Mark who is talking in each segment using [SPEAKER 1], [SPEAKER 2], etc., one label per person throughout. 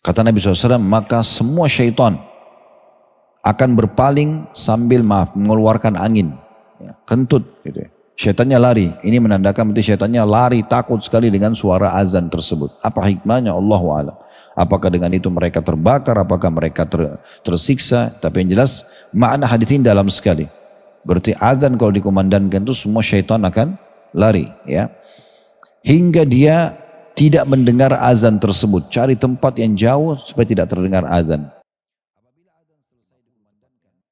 [SPEAKER 1] Kata Nabi SAW, maka semua syaitan akan berpaling sambil mengeluarkan angin. Ya, kentut gitu ya. Syaitannya lari. Ini menandakan berarti syaitannya lari takut sekali dengan suara azan tersebut. Apa hikmahnya? Allahu a'lam. Apakah dengan itu mereka terbakar? Apakah mereka tersiksa? Tapi yang jelas makna hadis ini dalam sekali. Berarti azan kalau dikumandangkan itu semua syaitan akan lari. Ya. Hingga dia tidak mendengar azan tersebut. Cari tempat yang jauh supaya tidak terdengar azan.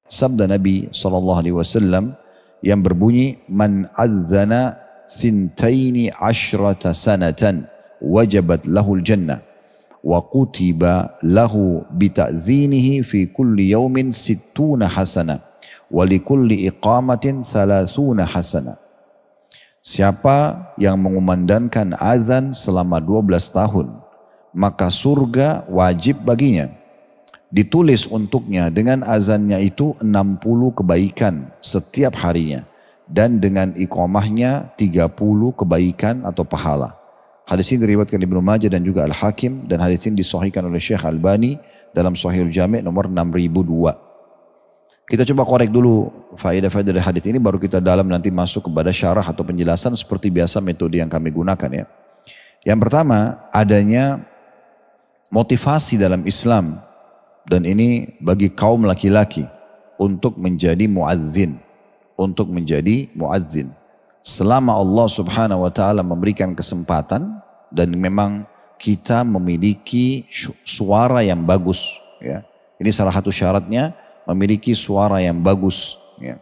[SPEAKER 1] Sabda Nabi SAW yang berbunyi, man adzana thintaini ashrata sanatan wajabat lahul jannah wa kutiba lahu bita'zinihi fi kulli yawmin sittuna hasana wa likulli iqamatin thalathuna hasana. Siapa yang mengumandangkan azan selama 12 tahun, maka surga wajib baginya. Ditulis untuknya dengan azannya itu 60 kebaikan setiap harinya. Dan dengan iqamahnya 30 kebaikan atau pahala. Hadis ini diriwayatkan Ibnu Majah dan juga Al-Hakim. Dan hadis ini disahihkan oleh Syekh Albani dalam Sahihul Jami' nomor 6002. Kita coba korek dulu faedah-faedah dari hadis ini, baru kita dalam nanti masuk kepada syarah atau penjelasan seperti biasa metode yang kami gunakan ya. Yang pertama, adanya motivasi dalam Islam. Dan ini bagi kaum laki-laki untuk menjadi muadzin, untuk menjadi muadzin. Selama Allah Subhanahu wa taala memberikan kesempatan dan memang kita memiliki suara yang bagus ya. Ini salah satu syaratnya, memiliki suara yang bagus ya.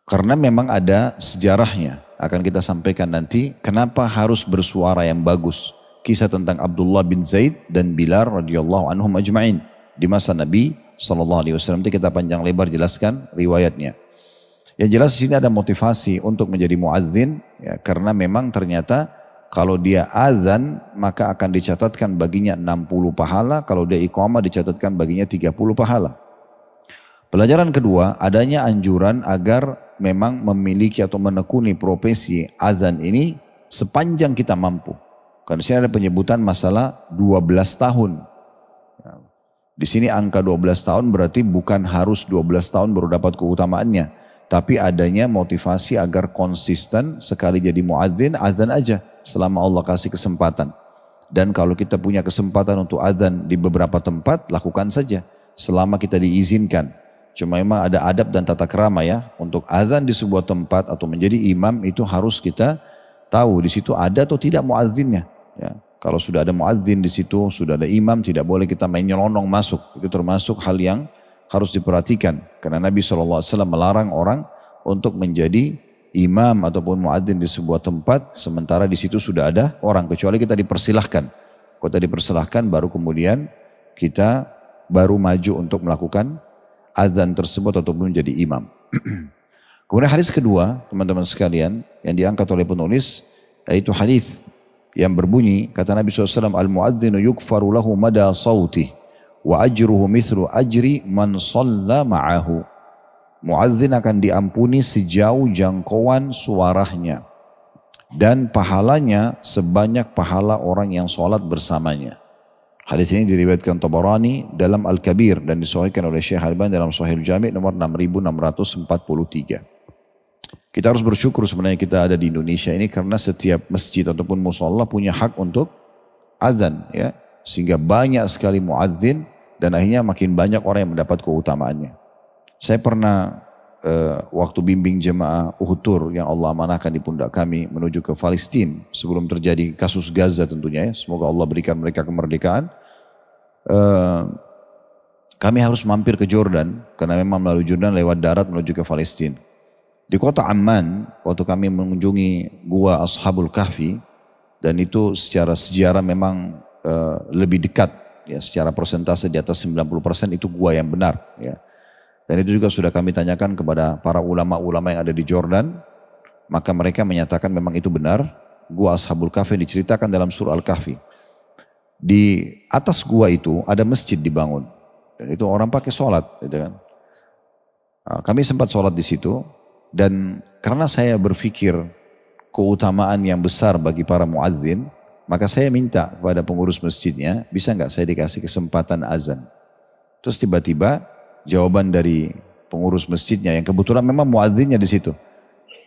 [SPEAKER 1] Karena memang ada sejarahnya, akan kita sampaikan nanti kenapa harus bersuara yang bagus. Kisah tentang Abdullah bin Zaid dan Bilal radhiyallahu anhum ajma'in di masa Nabi SAW. Nanti kita panjang lebar jelaskan riwayatnya. Yang jelas di sini ada motivasi untuk menjadi muadzin ya, karena memang ternyata kalau dia azan maka akan dicatatkan baginya 60 pahala, kalau dia iqamah dicatatkan baginya 30 pahala. Pelajaran kedua, adanya anjuran agar memang memiliki atau menekuni profesi azan ini sepanjang kita mampu. Karena di sini ada penyebutan masalah 12 tahun. Di sini angka 12 tahun berarti bukan harus 12 tahun baru dapat keutamaannya. Tapi adanya motivasi agar konsisten, sekali jadi muadzin, azan aja selama Allah kasih kesempatan. Dan kalau kita punya kesempatan untuk azan di beberapa tempat, lakukan saja selama kita diizinkan. Cuma memang ada adab dan tata krama ya. Untuk azan di sebuah tempat atau menjadi imam itu harus kita tahu di situ ada atau tidak muadzinnya. Ya, kalau sudah ada muadzin di situ, sudah ada imam, tidak boleh kita main nyelonong masuk. Itu termasuk hal yang harus diperhatikan. Karena Nabi SAW melarang orang untuk menjadi imam ataupun muadzin di sebuah tempat, sementara di situ sudah ada orang. Kecuali kita dipersilahkan. Kalau kita dipersilahkan, baru kemudian kita baru maju untuk melakukan azan tersebut ataupun menjadi imam. Kemudian hadis kedua, teman-teman sekalian, yang diangkat oleh penulis, yaitu hadis yang berbunyi, kata Nabi SAW, al-muadzinu yukfaru lahu mada sawtih wa ajruhu mithlu ajri man shalla ma'ahu. Muadzin akan diampuni sejauh jangkauan suaranya dan pahalanya sebanyak pahala orang yang sholat bersamanya. Hadis ini diriwayatkan Tabarani dalam Al-Kabir dan disahihkan oleh Syekh Albani dalam Sahihul Jami' nomor 6643. Kita harus bersyukur sebenarnya kita ada di Indonesia ini karena setiap masjid ataupun musholla punya hak untuk azan ya, sehingga banyak sekali muadzin dan akhirnya makin banyak orang yang mendapat keutamaannya. Saya pernah waktu bimbing jemaah Uhud Tour yang Allah amanahkan di pundak kami menuju ke Palestina sebelum terjadi kasus Gaza tentunya ya, semoga Allah berikan mereka kemerdekaan. Kami harus mampir ke Jordan karena memang melalui Jordan lewat darat menuju ke Palestina. Di kota Amman, waktu kami mengunjungi gua Ashabul Kahfi, dan itu secara sejarah memang lebih dekat, ya, secara persentase di atas 90% itu gua yang benar. Ya. Dan itu juga sudah kami tanyakan kepada para ulama-ulama yang ada di Jordan, maka mereka menyatakan memang itu benar, gua Ashabul Kahfi diceritakan dalam surah Al-Kahfi. Di atas gua itu ada masjid dibangun, dan itu orang pakai sholat. Gitu kan. Nah, kami sempat sholat di situ. Dan karena saya berpikir keutamaan yang besar bagi para muadzin, Maka saya minta kepada pengurus masjidnya, bisa nggak saya dikasih kesempatan azan? Terus tiba-tiba jawaban dari pengurus masjidnya yang kebetulan memang muadzinnya di situ.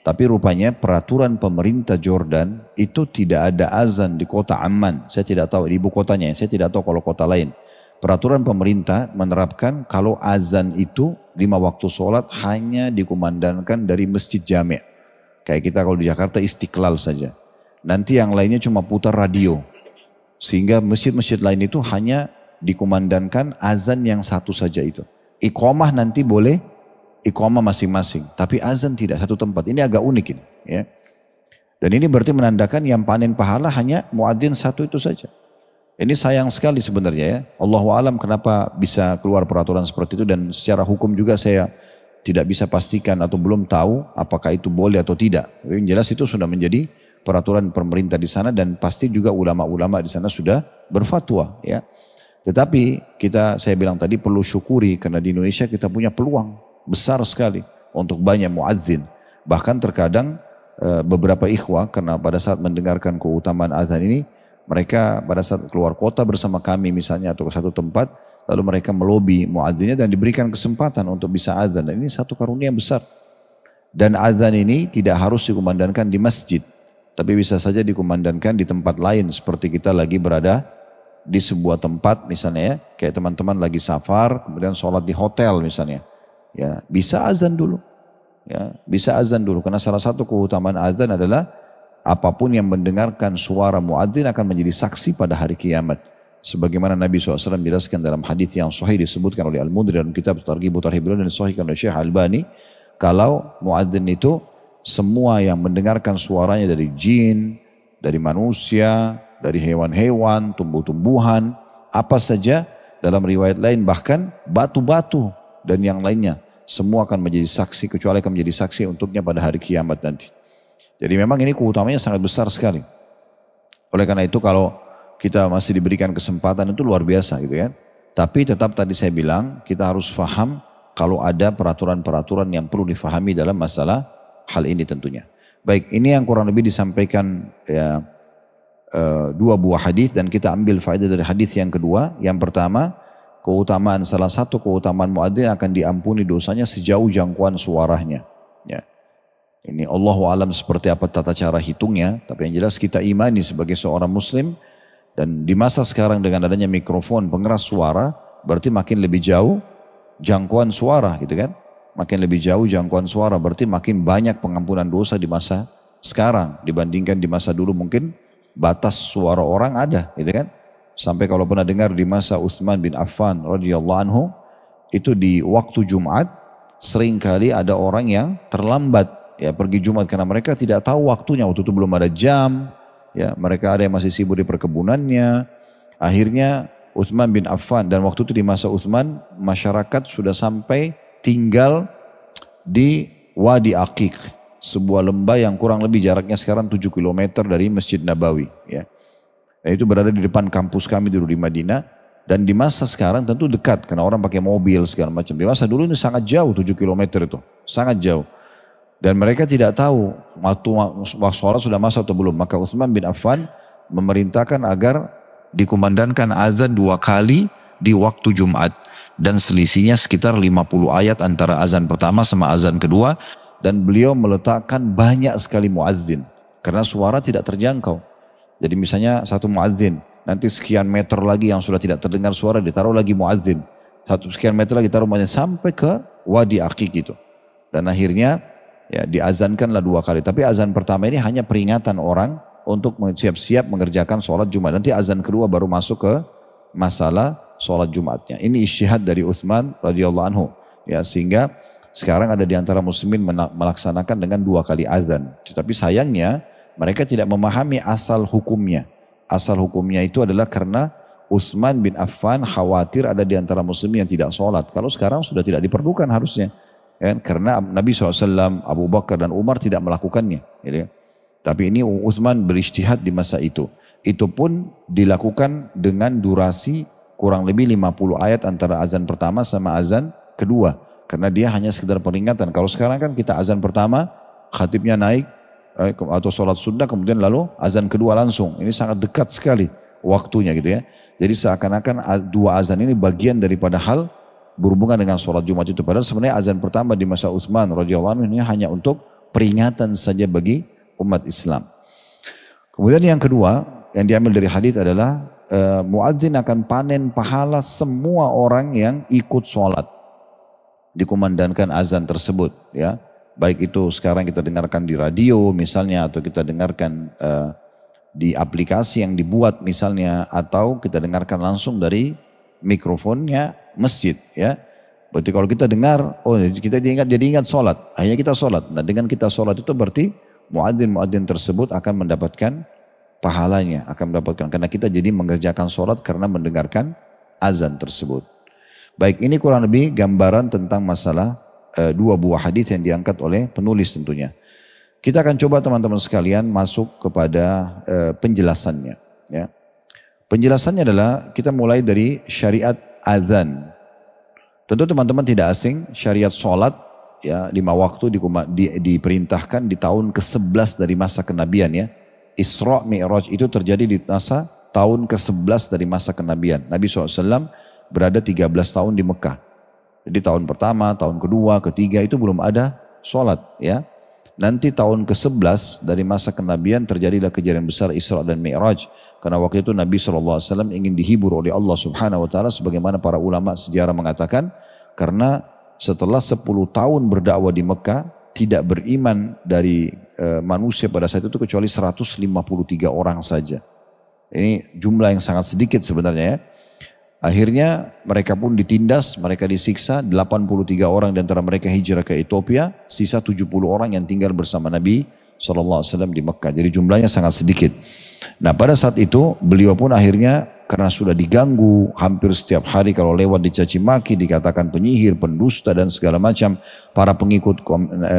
[SPEAKER 1] Tapi rupanya peraturan pemerintah Jordan itu tidak ada azan di kota Amman. Saya tidak tahu di ibu kotanya, saya tidak tahu kalau kota lain. Peraturan pemerintah menerapkan kalau azan itu 5 waktu sholat hanya dikumandangkan dari masjid jami'. Kayak kita kalau di Jakarta Istiqlal saja. Nanti yang lainnya cuma putar radio. Sehingga masjid-masjid lain itu hanya dikumandangkan azan yang satu saja itu. Iqamah nanti boleh, iqamah masing-masing. Tapi azan tidak satu tempat. Ini agak unik ini. Ya. Dan ini berarti menandakan yang panen pahala hanya muadzin satu itu saja. Ini sayang sekali sebenarnya ya. Allahu a'lam kenapa bisa keluar peraturan seperti itu. Dan secara hukum juga saya tidak bisa pastikan atau belum tahu apakah itu boleh atau tidak. Yang jelas itu sudah menjadi peraturan pemerintah di sana dan pasti juga ulama-ulama di sana sudah berfatwa ya. Tetapi saya bilang tadi perlu syukuri karena di Indonesia kita punya peluang besar sekali untuk banyak muadzin. Bahkan terkadang beberapa ikhwah karena pada saat mendengarkan keutamaan azan ini mereka pada saat keluar kota bersama kami misalnya atau ke satu tempat lalu mereka melobi muadzinnya dan diberikan kesempatan untuk bisa azan dan ini satu karunia besar. Dan azan ini tidak harus dikumandangkan di masjid. Tapi bisa saja dikumandangkan di tempat lain seperti kita lagi berada di sebuah tempat misalnya ya. Kayak teman-teman lagi safar kemudian sholat di hotel misalnya. Ya, bisa azan dulu. Ya, bisa azan dulu karena salah satu keutamaan azan adalah apapun yang mendengarkan suara muadzin akan menjadi saksi pada hari kiamat. Sebagaimana Nabi SAW menjelaskan dalam hadis yang sahih disebutkan oleh Al-Mundhir dalam kitab Targhib wa Tarhib dan disahihkan oleh Syekh Albani. Kalau muadzin itu semua yang mendengarkan suaranya dari jin, dari manusia, dari hewan-hewan, tumbuh-tumbuhan, apa saja dalam riwayat lain bahkan batu-batu dan yang lainnya. Semua akan menjadi saksi kecuali akan menjadi saksi untuknya pada hari kiamat nanti. Jadi memang ini keutamanya sangat besar sekali. Oleh karena itu kalau kita masih diberikan kesempatan itu luar biasa gitu kan. Tapi tetap tadi saya bilang kita harus faham kalau ada peraturan-peraturan yang perlu difahami dalam masalah hal ini tentunya. Baik, ini yang kurang lebih disampaikan ya, 2 buah hadis dan kita ambil faedah dari hadis yang kedua. Yang pertama, salah satu keutamaan muadzin akan diampuni dosanya sejauh jangkauan suaranya. Ya. Ini Allahu a'lam seperti apa tata cara hitungnya, tapi yang jelas kita imani sebagai seorang muslim dan di masa sekarang dengan adanya mikrofon pengeras suara berarti makin lebih jauh jangkauan suara gitu kan. Makin lebih jauh jangkauan suara berarti makin banyak pengampunan dosa di masa sekarang dibandingkan di masa dulu mungkin batas suara orang ada gitu kan. Sampai kalau pernah dengar di masa Utsman bin Affan radhiyallahu anhu itu di waktu Jumat seringkali ada orang yang terlambat ya pergi Jumat karena mereka tidak tahu waktunya, waktu itu belum ada jam ya, mereka ada yang masih sibuk di perkebunannya. Akhirnya Utsman bin Affan dan waktu itu di masa Utsman masyarakat sudah sampai tinggal di Wadi Aqiq, sebuah lembah yang kurang lebih jaraknya sekarang 7 km dari Masjid Nabawi. Ya. Dan itu berada di depan kampus kami dulu di Madinah. Dan di masa sekarang tentu dekat, karena orang pakai mobil segala macam. Di masa dulu ini sangat jauh 7 km itu, sangat jauh. Dan mereka tidak tahu waktu sholat sudah masuk atau belum. Maka Utsman bin Affan memerintahkan agar dikumandangkan azan 2 kali di waktu Jumat. Dan selisihnya sekitar 50 ayat antara azan pertama sama azan kedua. Dan beliau meletakkan banyak sekali muadzin. Karena suara tidak terjangkau. Jadi misalnya satu muadzin, nanti sekian meter lagi yang sudah tidak terdengar suara ditaruh lagi muadzin. Sekian meter lagi taruh muadzin sampai ke Wadi Aqiq itu. Dan akhirnya ya diazankanlah 2 kali. Tapi azan pertama ini hanya peringatan orang untuk siap-siap mengerjakan sholat Jumat. Nanti azan kedua baru masuk ke masalah sholat Jumatnya. Ini ijtihad dari Utsman radhiyallahu anhu. Ya, sehingga sekarang ada di antara muslimin melaksanakan dengan 2 kali azan. Tetapi sayangnya mereka tidak memahami asal hukumnya. Asal hukumnya itu adalah karena Utsman bin Affan khawatir ada di antara muslimin yang tidak sholat. Kalau sekarang sudah tidak diperlukan harusnya. Ya, karena Nabi SAW, Abu Bakar dan Umar tidak melakukannya. Ya. Tapi ini Utsman berijtihad di masa itu. Itu pun dilakukan dengan durasi kurang lebih 50 ayat antara azan pertama sama azan kedua. Karena dia hanya sekedar peringatan. Kalau sekarang kan kita azan pertama, khatibnya naik, atau sholat sunnah kemudian lalu azan kedua langsung. Ini sangat dekat sekali waktunya gitu ya. Jadi seakan-akan dua azan ini bagian daripada hal berhubungan dengan sholat Jumat itu. Padahal sebenarnya azan pertama di masa Utsman radhiyallahu anhu ini hanya untuk peringatan saja bagi umat Islam. Kemudian yang kedua yang diambil dari hadis adalah muadzin akan panen pahala semua orang yang ikut sholat dikumandangkan azan tersebut ya. Baik itu sekarang kita dengarkan di radio misalnya atau kita dengarkan di aplikasi yang dibuat misalnya atau kita dengarkan langsung dari mikrofonnya masjid ya. Berarti kalau kita dengar, oh kita jadi ingat sholat, akhirnya kita sholat. Nah dengan kita sholat itu berarti muadzin tersebut akan mendapatkan pahalanya, akan mendapatkan karena kita jadi mengerjakan sholat karena mendengarkan azan tersebut. Baik, ini kurang lebih gambaran tentang masalah dua buah hadis yang diangkat oleh penulis tentunya. Kita akan coba teman-teman sekalian masuk kepada penjelasannya. Ya. Penjelasannya adalah kita mulai dari syariat azan. Tentu teman-teman tidak asing syariat sholat ya 5 waktu diperintahkan di tahun ke-11 dari masa kenabian ya. Isra Mi'raj itu terjadi di masa tahun ke-11 dari masa kenabian. Nabi SAW berada 13 tahun di Mekah. Jadi tahun pertama, tahun kedua, ketiga itu belum ada sholat ya. Nanti tahun ke-11 dari masa kenabian terjadilah kejadian besar Isra dan Mi'raj. Karena waktu itu Nabi SAW ingin dihibur oleh Allah Subhanahu Wa Taala sebagaimana para ulama sejarah mengatakan. Karena setelah 10 tahun berdakwah di Mekah tidak beriman dari manusia pada saat itu kecuali 153 orang saja. Ini jumlah yang sangat sedikit sebenarnya ya. Akhirnya mereka pun ditindas, mereka disiksa, 83 orang di antara mereka hijrah ke Ethiopia, sisa 70 orang yang tinggal bersama Nabi SAW di Mekah. Jadi jumlahnya sangat sedikit. Nah pada saat itu beliau pun akhirnya karena sudah diganggu hampir setiap hari kalau lewat dicaci maki, dikatakan penyihir, pendusta dan segala macam. Para pengikut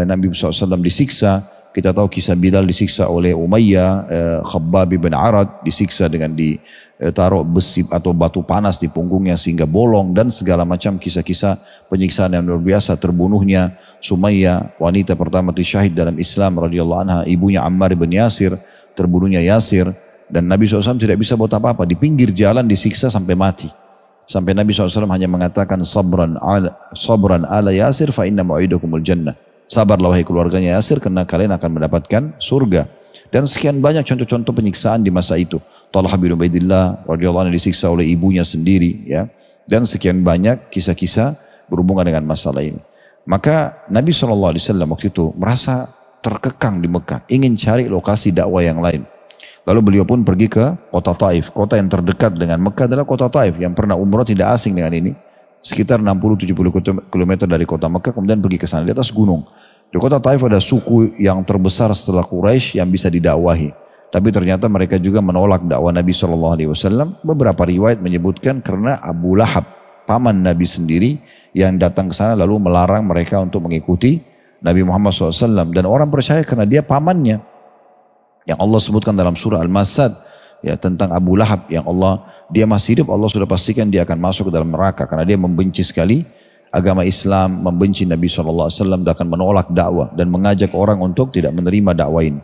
[SPEAKER 1] Nabi SAW disiksa. Kita tahu kisah Bilal disiksa oleh Umayyah, Khabbab bin Arad disiksa dengan ditaruh besi atau batu panas di punggungnya sehingga bolong dan segala macam kisah-kisah penyiksaan yang luar biasa. Terbunuhnya Sumayyah, wanita pertama syahid dalam Islam radhiyallahu anha, ibunya Ammar bin Yasir, terbunuhnya Yasir. Dan Nabi SAW tidak bisa buat apa-apa, di pinggir jalan disiksa sampai mati. Sampai Nabi SAW hanya mengatakan sabran ala Yasir fa inna mau'idakumul jannah. Sabarlah wahai keluarganya Yasir karena kalian akan mendapatkan surga. Dan sekian banyak contoh-contoh penyiksaan di masa itu. Talha bin Ubaidillah radhiyallahu anhu disiksa oleh ibunya sendiri ya. Dan sekian banyak kisah-kisah berhubungan dengan masalah ini. Maka Nabi SAW waktu itu merasa terkekang di Mekah, ingin cari lokasi dakwah yang lain. Lalu beliau pun pergi ke kota Taif. Kota yang terdekat dengan Mekah adalah kota Taif. Yang pernah umrah tidak asing dengan ini. Sekitar 60-70 km dari kota Mekah, kemudian pergi ke sana di atas gunung. Di kota Taif ada suku yang terbesar setelah Quraisy yang bisa didakwahi. Tapi ternyata mereka juga menolak dakwah Nabi SAW. Beberapa riwayat menyebutkan karena Abu Lahab, paman Nabi sendiri, yang datang ke sana lalu melarang mereka untuk mengikuti Nabi Muhammad SAW. Dan orang percaya karena dia pamannya. Yang Allah sebutkan dalam surah Al-Masad ya tentang Abu Lahab yang dia masih hidup, Allah sudah pastikan dia akan masuk ke dalam neraka karena dia membenci sekali agama Islam, membenci Nabi SAW dan akan menolak dakwah dan mengajak orang untuk tidak menerima dakwah ini.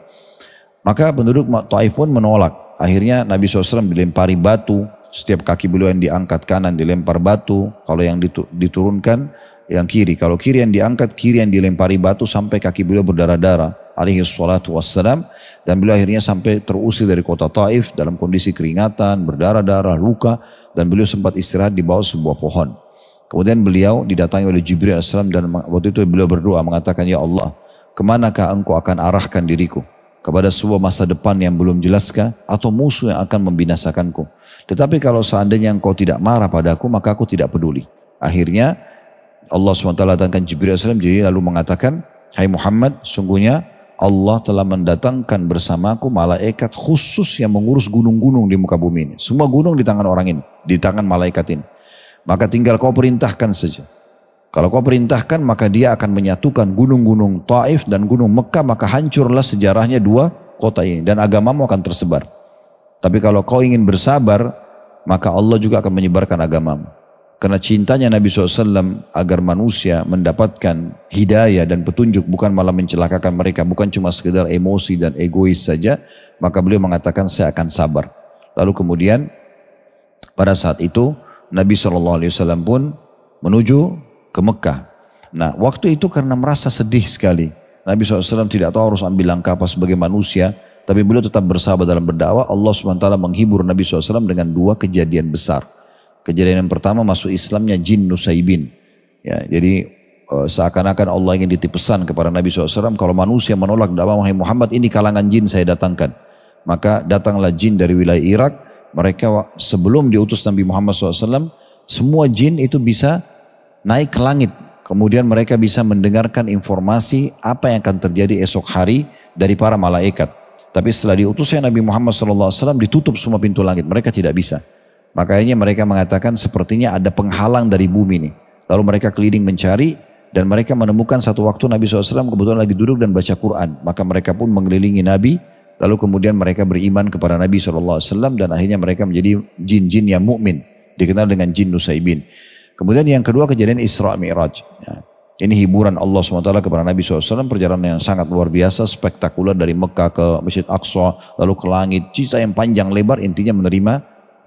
[SPEAKER 1] Maka penduduk Taif pun menolak. Akhirnya Nabi SAW dilempari batu, setiap kaki beliau yang diangkat kanan dilempar batu, kalau yang diturunkan yang kiri, kalau kiri yang diangkat, kiri yang dilempari batu sampai kaki beliau berdarah-darah alaihi salatu wassalam. Dan beliau akhirnya sampai terusir dari kota Taif dalam kondisi keringatan, berdarah-darah, luka. Dan beliau sempat istirahat di bawah sebuah pohon. Kemudian beliau didatangi oleh Jibril AS dan waktu itu beliau berdoa mengatakan, ya Allah, kemanakah engkau akan arahkan diriku? Kepada sebuah masa depan yang belum jelaskah? Atau musuh yang akan membinasakanku? Tetapi kalau seandainya engkau tidak marah padaku, maka aku tidak peduli. Akhirnya Allah SWT datangkan Jibril AS jadi lalu mengatakan, hai Muhammad, sungguhnya Allah telah mendatangkan bersamaku malaikat khusus yang mengurus gunung-gunung di muka bumi ini. Semua gunung di tangan orang ini, di tangan malaikat ini. Maka tinggal kau perintahkan saja. Kalau kau perintahkan maka dia akan menyatukan gunung-gunung Taif dan gunung Mekah, maka hancurlah sejarahnya dua kota ini dan agamamu akan tersebar. Tapi kalau kau ingin bersabar, maka Allah juga akan menyebarkan agamamu. Karena cintanya Nabi SAW agar manusia mendapatkan hidayah dan petunjuk, bukan malah mencelakakan mereka, bukan cuma sekedar emosi dan egois saja, maka beliau mengatakan saya akan sabar. Lalu kemudian pada saat itu Nabi SAW pun menuju ke Mekah. Nah waktu itu karena merasa sedih sekali, Nabi SAW tidak tahu harus ambil langkah apa sebagai manusia, tapi beliau tetap bersabar dalam berdakwah. Allah SWT menghibur Nabi SAW dengan dua kejadian besar. Kejadian yang pertama, masuk Islamnya jin Nusaibin. Ya, jadi seakan-akan Allah ingin ditipesan kepada Nabi SAW, kalau manusia menolak dakwah Muhammad, ini kalangan jin saya datangkan. Maka datanglah jin dari wilayah Irak. Mereka sebelum diutus Nabi Muhammad SAW, semua jin itu bisa naik ke langit. Kemudian mereka bisa mendengarkan informasi apa yang akan terjadi esok hari dari para malaikat. Tapi setelah diutusnya Nabi Muhammad SAW, ditutup semua pintu langit. Mereka tidak bisa. Makanya mereka mengatakan sepertinya ada penghalang dari bumi nih. Lalu mereka keliling mencari dan mereka menemukan satu waktu Nabi SAW kebetulan lagi duduk dan baca Quran. Maka mereka pun mengelilingi Nabi. Lalu kemudian mereka beriman kepada Nabi SAW dan akhirnya mereka menjadi jin-jin yang mukmin, dikenal dengan jin Nusaibin. Kemudian yang kedua kejadian Isra Mi'raj. Ya. Ini hiburan Allah SWT kepada Nabi SAW, perjalanan yang sangat luar biasa, spektakuler dari Mekah ke Masjid Aqsa, lalu ke langit, cerita yang panjang lebar, intinya menerima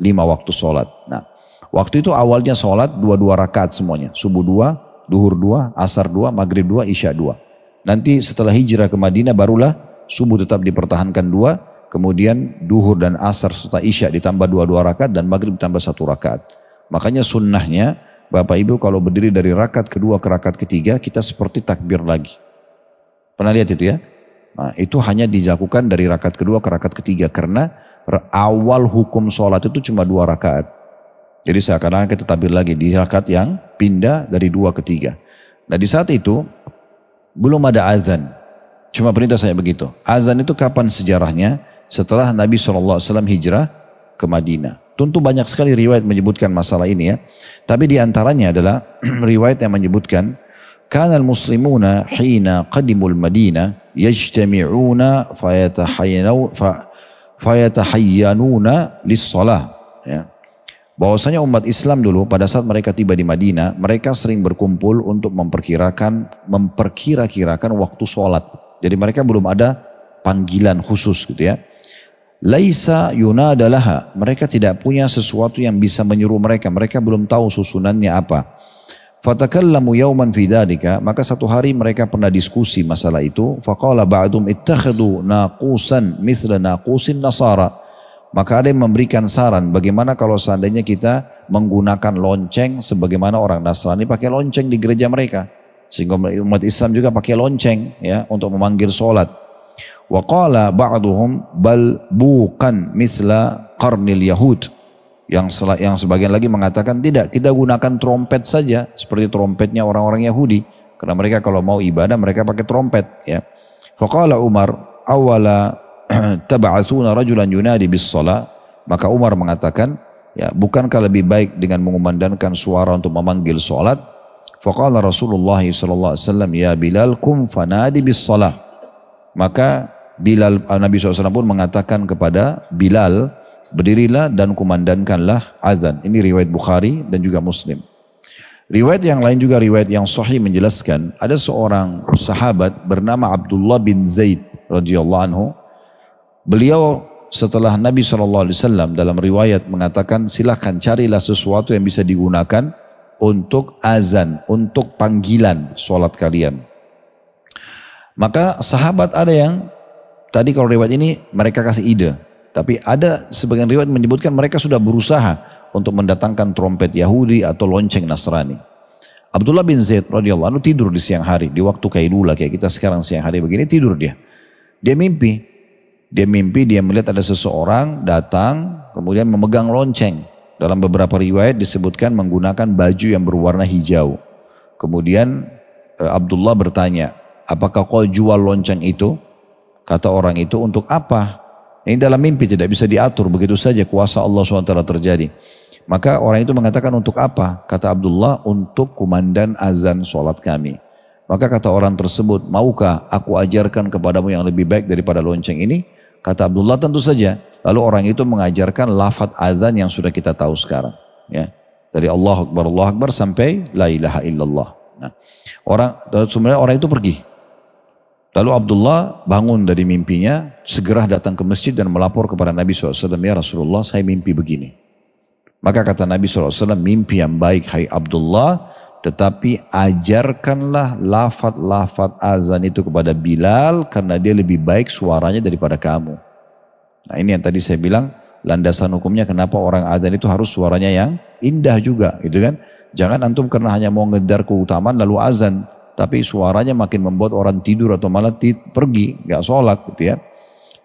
[SPEAKER 1] 5 waktu sholat. Nah, waktu itu awalnya sholat 2 rakaat semuanya. Subuh 2, duhur 2, asar 2, maghrib 2, isya 2. Nanti setelah hijrah ke Madinah barulah subuh tetap dipertahankan 2, kemudian duhur dan asar serta isya ditambah 2 rakaat dan maghrib ditambah 1 rakaat. Makanya sunnahnya Bapak Ibu kalau berdiri dari rakaat kedua ke rakaat ketiga kita seperti takbir lagi. Pernah lihat itu ya? Nah, itu hanya dilakukan dari rakaat kedua ke rakaat ketiga karena awal hukum sholat itu cuma 2 rakaat. Jadi seakan-akan kita takbir lagi di rakaat yang pindah dari 2 ke 3. Nah di saat itu belum ada azan. Cuma perintah saya begitu. Azan itu kapan sejarahnya? Setelah Nabi SAW hijrah ke Madinah. Tentu banyak sekali riwayat menyebutkan masalah ini ya. Tapi di antaranya adalah riwayat yang menyebutkan kana al-muslimuna hina qadimul Madinah yajtami'una fayatahayyanuna lis-shalah, ya. Bahwasanya umat Islam dulu pada saat mereka tiba di Madinah, mereka sering berkumpul untuk memperkira-kirakan waktu sholat. Jadi mereka belum ada panggilan khusus gitu ya. Laisa yunadalaha, mereka tidak punya sesuatu yang bisa menyuruh mereka. Mereka belum tahu susunannya apa. Fatakallamu yauman fi dzalika, maka satu hari mereka pernah diskusi masalah itu. Faqala ba'dum ittakhadhu naqusan mithla naqusin nasara. Maka ada yang memberikan saran bagaimana kalau seandainya kita menggunakan lonceng sebagaimana orang Nasrani pakai lonceng di gereja mereka. Sehingga umat Islam juga pakai lonceng ya untuk memanggil sholat. Wa qala ba'duhum bal buqan mithla qarnil yahud. Yang sebagian lagi mengatakan tidak, kita gunakan trompet saja seperti trompetnya orang-orang Yahudi. Karena mereka kalau mau ibadah mereka pakai trompet ya. Faqala Umar awala tab'atsuna rajulan yunadi bis shalah. Maka Umar mengatakan, ya bukankah lebih baik dengan mengumandangkan suara untuk memanggil salat? Faqala Rasulullah sallallahu alaihi wasallam ya Bilal kum fanadi bis shalah. Maka Bilal, Nabi SAW pun mengatakan kepada Bilal, berdirilah dan kumandangkanlah azan. Ini riwayat Bukhari dan juga Muslim. Riwayat yang lain juga riwayat yang sahih menjelaskan ada seorang sahabat bernama Abdullah bin Zaid radhiyallahu anhu. Beliau setelah Nabi SAW dalam riwayat mengatakan silahkan carilah sesuatu yang bisa digunakan untuk azan, untuk panggilan sholat kalian. Maka sahabat ada yang tadi kalau riwayat ini mereka kasih ide. Tapi ada sebagian riwayat menyebutkan mereka sudah berusaha untuk mendatangkan trompet Yahudi atau lonceng Nasrani. Abdullah bin Zaid radhiyallahu anhu tidur di siang hari. Di waktu kailula kayak kita sekarang siang hari begini tidur dia. Dia mimpi. Dia melihat ada seseorang datang kemudian memegang lonceng. Dalam beberapa riwayat disebutkan menggunakan baju yang berwarna hijau. Kemudian Abdullah bertanya, apakah kau jual lonceng itu? Kata orang itu, untuk apa? Ini dalam mimpi tidak bisa diatur, begitu saja kuasa Allah SWT terjadi. Maka orang itu mengatakan untuk apa? Kata Abdullah, untuk kumandan azan sholat kami. Maka kata orang tersebut, maukah aku ajarkan kepadamu yang lebih baik daripada lonceng ini? Kata Abdullah, tentu saja. Lalu orang itu mengajarkan lafaz azan yang sudah kita tahu sekarang. Ya. Dari Allah Akbar sampai la ilaha illallah. Nah, sebenarnya orang itu pergi. Lalu Abdullah bangun dari mimpinya, segera datang ke masjid dan melapor kepada Nabi SAW, ya Rasulullah saya mimpi begini. Maka kata Nabi SAW, mimpi yang baik hai Abdullah, tetapi ajarkanlah lafaz-lafaz azan itu kepada Bilal, karena dia lebih baik suaranya daripada kamu. Nah ini yang tadi saya bilang, landasan hukumnya kenapa orang azan itu harus suaranya yang indah juga, gitu kan. Jangan antum karena hanya mau ngedar keutamaan lalu azan, tapi suaranya makin membuat orang tidur atau malah pergi, gak sholat gitu ya.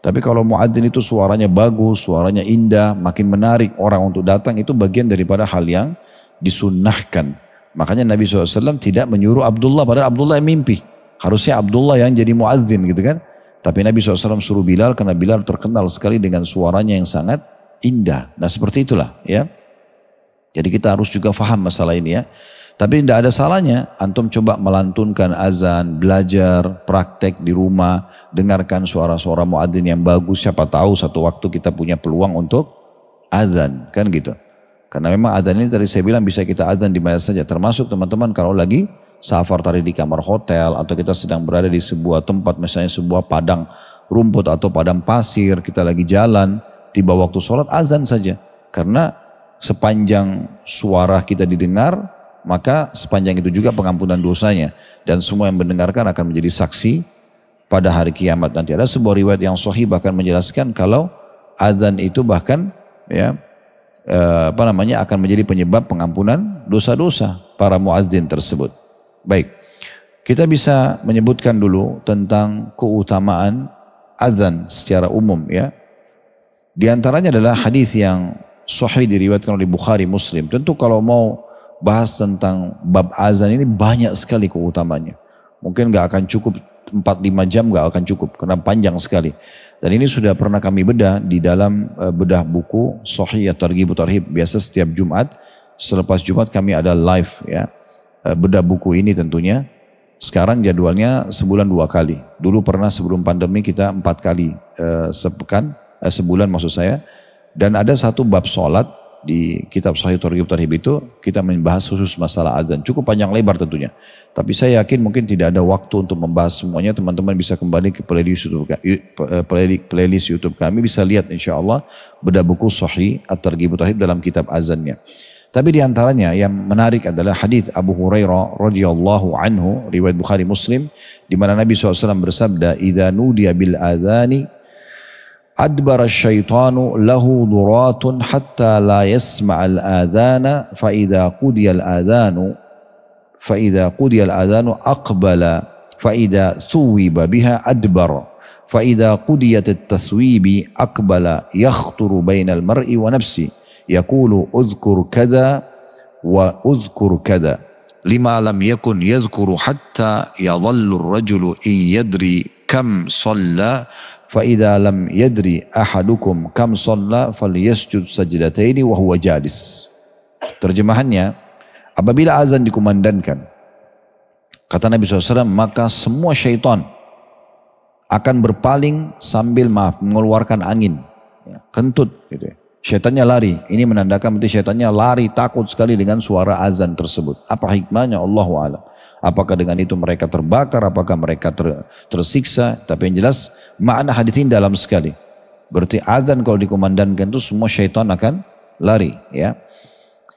[SPEAKER 1] Tapi kalau muadzin itu suaranya bagus, suaranya indah, makin menarik orang untuk datang, itu bagian daripada hal yang disunnahkan. Makanya Nabi SAW tidak menyuruh Abdullah, padahal Abdullah yang mimpi. Harusnya Abdullah yang jadi muadzin gitu kan. Tapi Nabi SAW suruh Bilal karena Bilal terkenal sekali dengan suaranya yang sangat indah. Nah seperti itulah ya. Jadi kita harus juga faham masalah ini ya. Tapi tidak ada salahnya antum coba melantunkan azan, belajar, praktek di rumah, dengarkan suara-suara muadzin yang bagus. Siapa tahu satu waktu kita punya peluang untuk azan, kan gitu. Karena memang azan ini tadi saya bilang bisa kita azan di mana saja. Termasuk teman-teman kalau lagi safar tadi di kamar hotel atau kita sedang berada di sebuah tempat, misalnya sebuah padang rumput atau padang pasir, kita lagi jalan, tiba waktu sholat azan saja. Karena sepanjang suara kita didengar, maka sepanjang itu juga pengampunan dosanya. Dan semua yang mendengarkan akan menjadi saksi pada hari kiamat nanti. Ada sebuah riwayat yang sahih bahkan menjelaskan kalau azan itu bahkan ya akan menjadi penyebab pengampunan dosa-dosa para muadzin tersebut. Baik, kita bisa menyebutkan dulu tentang keutamaan azan secara umum ya. Di antaranya adalah hadis yang sahih diriwayatkan oleh Bukhari Muslim. Tentu kalau mau bahas tentang bab azan ini banyak sekali keutamanya. Mungkin gak akan cukup 4-5 jam, gak akan cukup karena panjang sekali. Dan ini sudah pernah kami bedah di dalam bedah buku Sahih At-Targhib Tarhib. Biasa setiap Jumat, selepas Jumat kami ada live ya. Bedah buku ini tentunya. Sekarang jadwalnya sebulan 2 kali. Dulu pernah sebelum pandemi kita 4 kali sebulan maksud saya. Dan ada satu bab sholat di kitab Sahih At-Targhib Tarhib itu kita membahas khusus masalah azan. Cukup panjang lebar tentunya. Tapi saya yakin mungkin tidak ada waktu untuk membahas semuanya. Teman-teman bisa kembali ke playlist YouTube kami. Bisa lihat insya Allah bedah buku Sahih At-Targhib Tarhib dalam kitab azannya. Tapi di antaranya yang menarik adalah hadis Abu Hurairah radhiyallahu anhu riwayat Bukhari Muslim di mana Nabi SAW bersabda, "Idza nudiya bil adhani adbara asyaitanu lahu duratun hatta la yasma'al adhana fa idza qudiya al adhanu aqbala fa idza thuwiba biha adbar fa idza qudiyat at-tathwibi aqbala yakhturu bainal mar'i wa nafsi yaqulu udhkur kadha wa udhkur kadha lima lam yakun yadhkuru hatta yadhallu ar-rajulu in yadri kam shalla فَإِذَا لَمْ يَدْرِ أَحَدُكُمْ كَمْ صَلَّى فَلْيَسْجُدْ سَجْدَتَيْنِ وَهُوَ جَالِسٌ. Terjemahannya, apabila azan dikumandangkan, kata Nabi SAW, maka semua syaitan akan berpaling sambil mengeluarkan angin, ya, kentut gitu ya. Syaitannya lari, ini menandakan berarti syaitannya lari takut sekali dengan suara azan tersebut. Apa hikmahnya? Allahu a'lam. Apakah dengan itu mereka terbakar, apakah mereka tersiksa? Tapi yang jelas makna hadis ini dalam sekali. Berarti azan kalau dikumandangkan itu semua syaitan akan lari ya.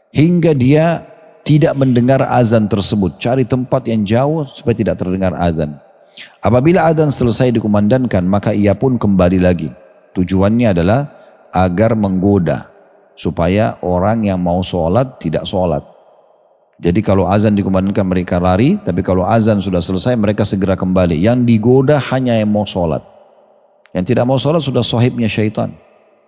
[SPEAKER 1] Hingga dia tidak mendengar azan tersebut. Cari tempat yang jauh supaya tidak terdengar azan. Apabila azan selesai dikumandangkan maka ia pun kembali lagi. Tujuannya adalah agar menggoda. Supaya orang yang mau sholat tidak sholat. Jadi kalau azan dikumandangkan mereka lari, tapi kalau azan sudah selesai mereka segera kembali. Yang digoda hanya yang mau sholat. Yang tidak mau sholat sudah sahibnya syaitan.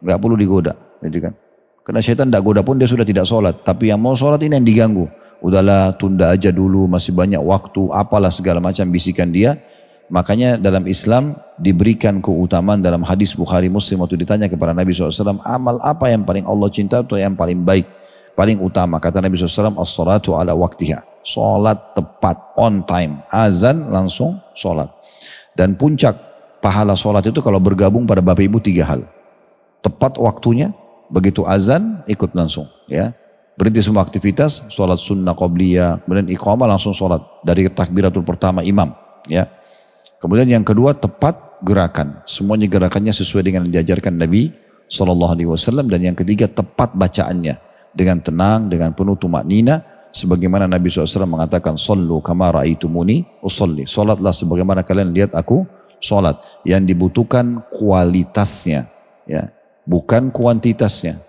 [SPEAKER 1] Gak perlu digoda. Gitu kan? Karena syaitan tidak goda pun dia sudah tidak sholat. Tapi yang mau sholat ini yang diganggu. Udahlah tunda aja dulu, masih banyak waktu, apalah segala macam bisikan dia. Makanya dalam Islam diberikan keutamaan dalam hadis Bukhari Muslim waktu ditanya kepada Nabi SAW, amal apa yang paling Allah cinta atau yang paling baik? Paling utama, kata Nabi SAW, as-salatu ala waktiha. Sholat tepat, on time. Azan langsung sholat. Dan puncak pahala sholat itu kalau bergabung pada Bapak Ibu 3 hal. Tepat waktunya, begitu azan ikut langsung. Ya. berhenti semua aktivitas, sholat sunnah qabliyah, kemudian iqamah langsung sholat dari takbiratul pertama imam, ya. Kemudian yang kedua tepat gerakan, semuanya gerakannya sesuai dengan yang diajarkan Nabi SAW, dan yang ketiga tepat bacaannya dengan tenang, dengan penuh tumaknina, sebagaimana Nabi SAW mengatakan, "Shallu kama ra'aitumuni usolli." Sholatlah sebagaimana kalian lihat aku sholat. Yang dibutuhkan kualitasnya, ya, bukan kuantitasnya.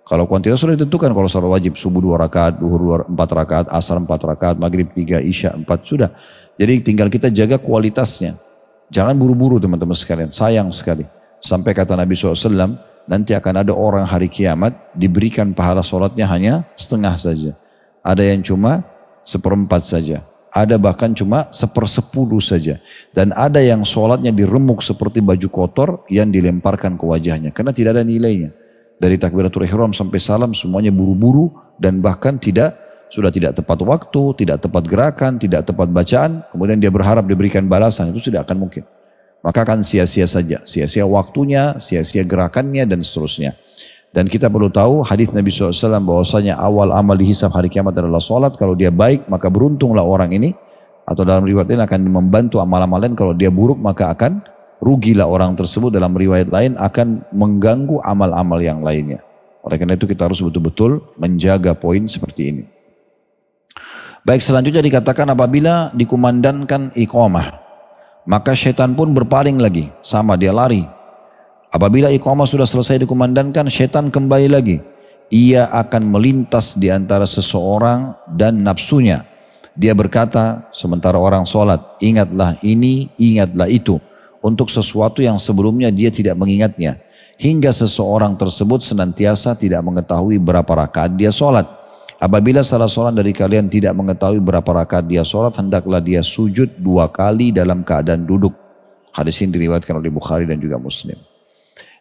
[SPEAKER 1] Kalau kuantitas sudah ditentukan, kalau sholat wajib subuh 2 rakaat, duhur 4 rakaat, asar 4 rakaat, maghrib 3, isya 4, sudah. Jadi tinggal kita jaga kualitasnya. Jangan buru-buru teman-teman sekalian, sayang sekali. Sampai kata Nabi SAW, nanti akan ada orang hari kiamat diberikan pahala sholatnya hanya setengah saja. Ada yang cuma 1/4 saja. Ada bahkan cuma 1/10 saja. Dan ada yang sholatnya diremuk seperti baju kotor yang dilemparkan ke wajahnya. Karena tidak ada nilainya. Dari takbiratul ihram sampai salam semuanya buru-buru dan bahkan sudah tidak tepat waktu, tidak tepat gerakan, tidak tepat bacaan. Kemudian dia berharap diberikan balasan, itu tidak akan mungkin. Maka akan sia-sia saja. Sia-sia waktunya, sia-sia gerakannya dan seterusnya. Dan kita perlu tahu hadis Nabi SAW bahwasanya awal amal dihisab hari kiamat adalah sholat. Kalau dia baik maka beruntunglah orang ini. Atau dalam riwayat lain akan membantu amal-amal lain. Kalau dia buruk maka akan rugilah orang tersebut. Dalam riwayat lain akan mengganggu amal-amal yang lainnya. Oleh karena itu kita harus betul-betul menjaga poin seperti ini. Baik, selanjutnya dikatakan apabila dikumandangkan iqamah, maka syaitan pun berpaling lagi. Sama, dia lari. Apabila iqamah sudah selesai dikumandangkan, syaitan kembali lagi. Ia akan melintas di antara seseorang dan nafsunya. Dia berkata, sementara orang sholat, ingatlah ini, ingatlah itu. Untuk sesuatu yang sebelumnya dia tidak mengingatnya. Hingga seseorang tersebut senantiasa tidak mengetahui berapa rakaat dia sholat. Apabila salah seorang dari kalian tidak mengetahui berapa rakaat dia sholat, hendaklah dia sujud 2 kali dalam keadaan duduk. Hadis ini diriwayatkan oleh Bukhari dan juga Muslim.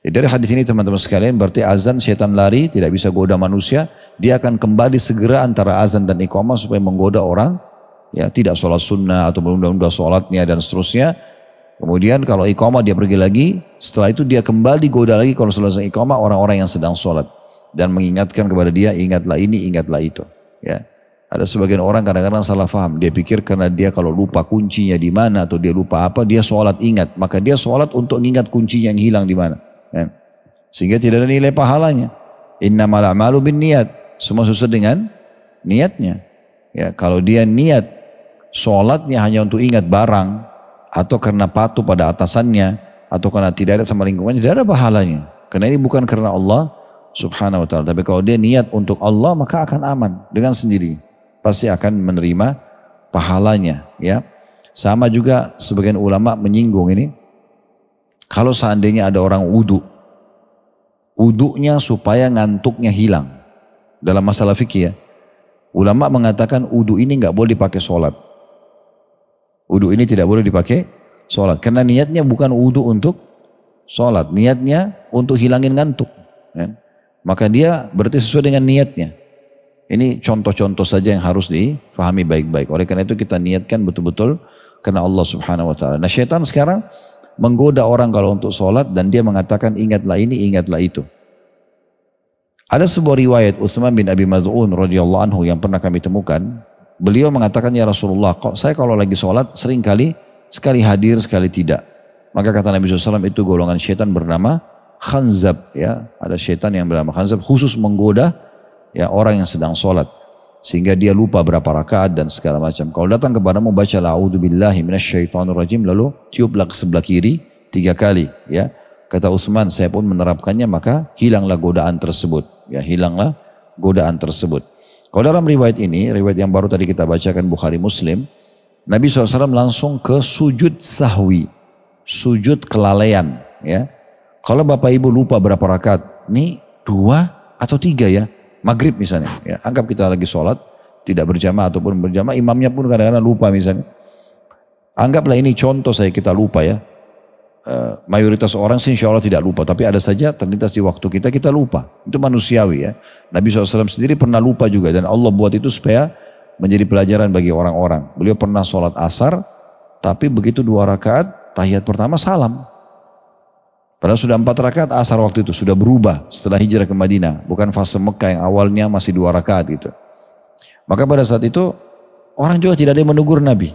[SPEAKER 1] Jadi dari hadis ini teman-teman sekalian, berarti azan syaitan lari, tidak bisa goda manusia. Dia akan kembali segera antara azan dan iqamah supaya menggoda orang, ya, tidak sholat sunnah atau menunda-nunda sholatnya dan seterusnya. Kemudian kalau iqamah dia pergi lagi, setelah itu dia kembali goda lagi kalau selesai iqamah orang-orang yang sedang sholat. Dan mengingatkan kepada dia, ingatlah ini, ingatlah itu. Ya, ada sebagian orang kadang-kadang salah faham. Dia pikir karena dia kalau lupa kuncinya di mana atau dia lupa apa, dia sholat ingat. Maka dia sholat untuk ingat kuncinya yang hilang di mana. Ya. Sehingga tidak ada nilai pahalanya. Innamal a'malu binniyat. Semua sesuai dengan niatnya. Ya, kalau dia niat sholatnya hanya untuk ingat barang atau karena patuh pada atasannya atau karena tidak ada sama lingkungannya, tidak ada pahalanya. Karena ini bukan karena Allah Subhanahu wa ta'ala. Tapi kalau dia niat untuk Allah maka akan aman dengan sendiri. Pasti akan menerima pahalanya, ya. Sama juga sebagian ulama menyinggung ini. Kalau seandainya ada orang wudunya supaya ngantuknya hilang. Dalam masalah fikih, ya. Ulama mengatakan wudu ini nggak boleh dipakai sholat. Wudu ini tidak boleh dipakai sholat. Karena niatnya bukan wudu untuk sholat. Niatnya untuk hilangin ngantuk, ya. Maka dia berarti sesuai dengan niatnya. Ini contoh-contoh saja yang harus difahami baik-baik. Oleh karena itu kita niatkan betul-betul karena Allah Subhanahu wa ta'ala. Nah, syaitan sekarang menggoda orang kalau untuk sholat dan dia mengatakan ingatlah ini, ingatlah itu. Ada sebuah riwayat Utsman bin Abi Maz'un radhiyallahu anhu yang pernah kami temukan. Beliau mengatakan, ya Rasulullah, saya kalau lagi sholat sering kali sekali hadir, sekali tidak. Maka kata Nabi SAW, itu golongan syaitan bernama Khanzab, ya. Ada syaitan yang bernama Khanzab khusus menggoda, ya, orang yang sedang sholat sehingga dia lupa berapa rakaat dan segala macam. Kalau datang kepadamu bacalah a'udzubillahi minasyaitonirrajim, lalu tiuplah ke sebelah kiri 3 kali, ya. Kata Utsman, saya pun menerapkannya, maka hilanglah godaan tersebut, ya, hilanglah godaan tersebut. Kalau dalam riwayat ini, riwayat yang baru tadi kita bacakan Bukhari Muslim, Nabi SAW langsung ke sujud sahwi, sujud kelalaian, ya. Kalau bapak ibu lupa berapa rakaat, ini 2 atau 3 ya, maghrib misalnya, ya. Anggap kita lagi sholat, tidak berjamaah ataupun berjamaah, imamnya pun kadang-kadang lupa misalnya. Anggaplah ini contoh saya, kita lupa, ya. Mayoritas orang sih insya Allah tidak lupa, tapi ada saja terlintas di waktu kita lupa. Itu manusiawi, ya. Nabi SAW sendiri pernah lupa juga, dan Allah buat itu supaya menjadi pelajaran bagi orang-orang. Beliau pernah sholat asar, tapi begitu 2 rakaat, tahiyat pertama salam. Padahal sudah 4 rakaat asar waktu itu, sudah berubah setelah hijrah ke Madinah. Bukan fase Mekah yang awalnya masih 2 rakaat gitu. Maka pada saat itu orang juga tidak ada yang menegur Nabi.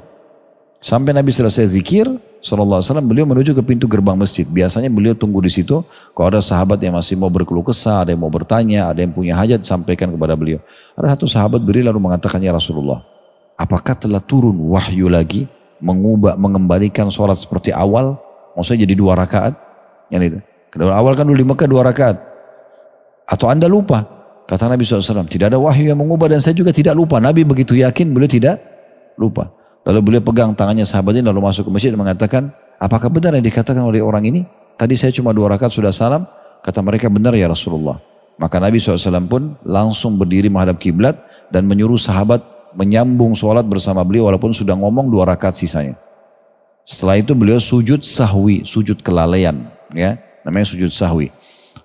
[SPEAKER 1] Sampai Nabi selesai zikir, SAW, beliau menuju ke pintu gerbang masjid. Biasanya beliau tunggu di situ. Kalau ada sahabat yang masih mau berkeluh kesah, ada yang mau bertanya, ada yang punya hajat, sampaikan kepada beliau. Ada satu sahabat berdiri lalu mengatakan, ya Rasulullah, apakah telah turun wahyu lagi, mengembalikan sholat seperti awal? Maksudnya jadi 2 rakaat? Yang itu. Kedua awal kan dulu di Mekah 2 rakaat. Atau Anda lupa? Kata Nabi SAW, tidak ada wahyu yang mengubah dan saya juga tidak lupa. Nabi begitu yakin, beliau tidak lupa. Lalu beliau pegang tangannya sahabat ini lalu masuk ke masjid dan mengatakan, apakah benar yang dikatakan oleh orang ini? Tadi saya cuma 2 rakaat sudah salam. Kata mereka, benar ya Rasulullah. Maka Nabi SAW pun langsung berdiri menghadap kiblat dan menyuruh sahabat menyambung sholat bersama beliau walaupun sudah ngomong 2 rakaat sisanya. Setelah itu beliau sujud sahwi, sujud kelalaian. Ya, namanya sujud sahwi.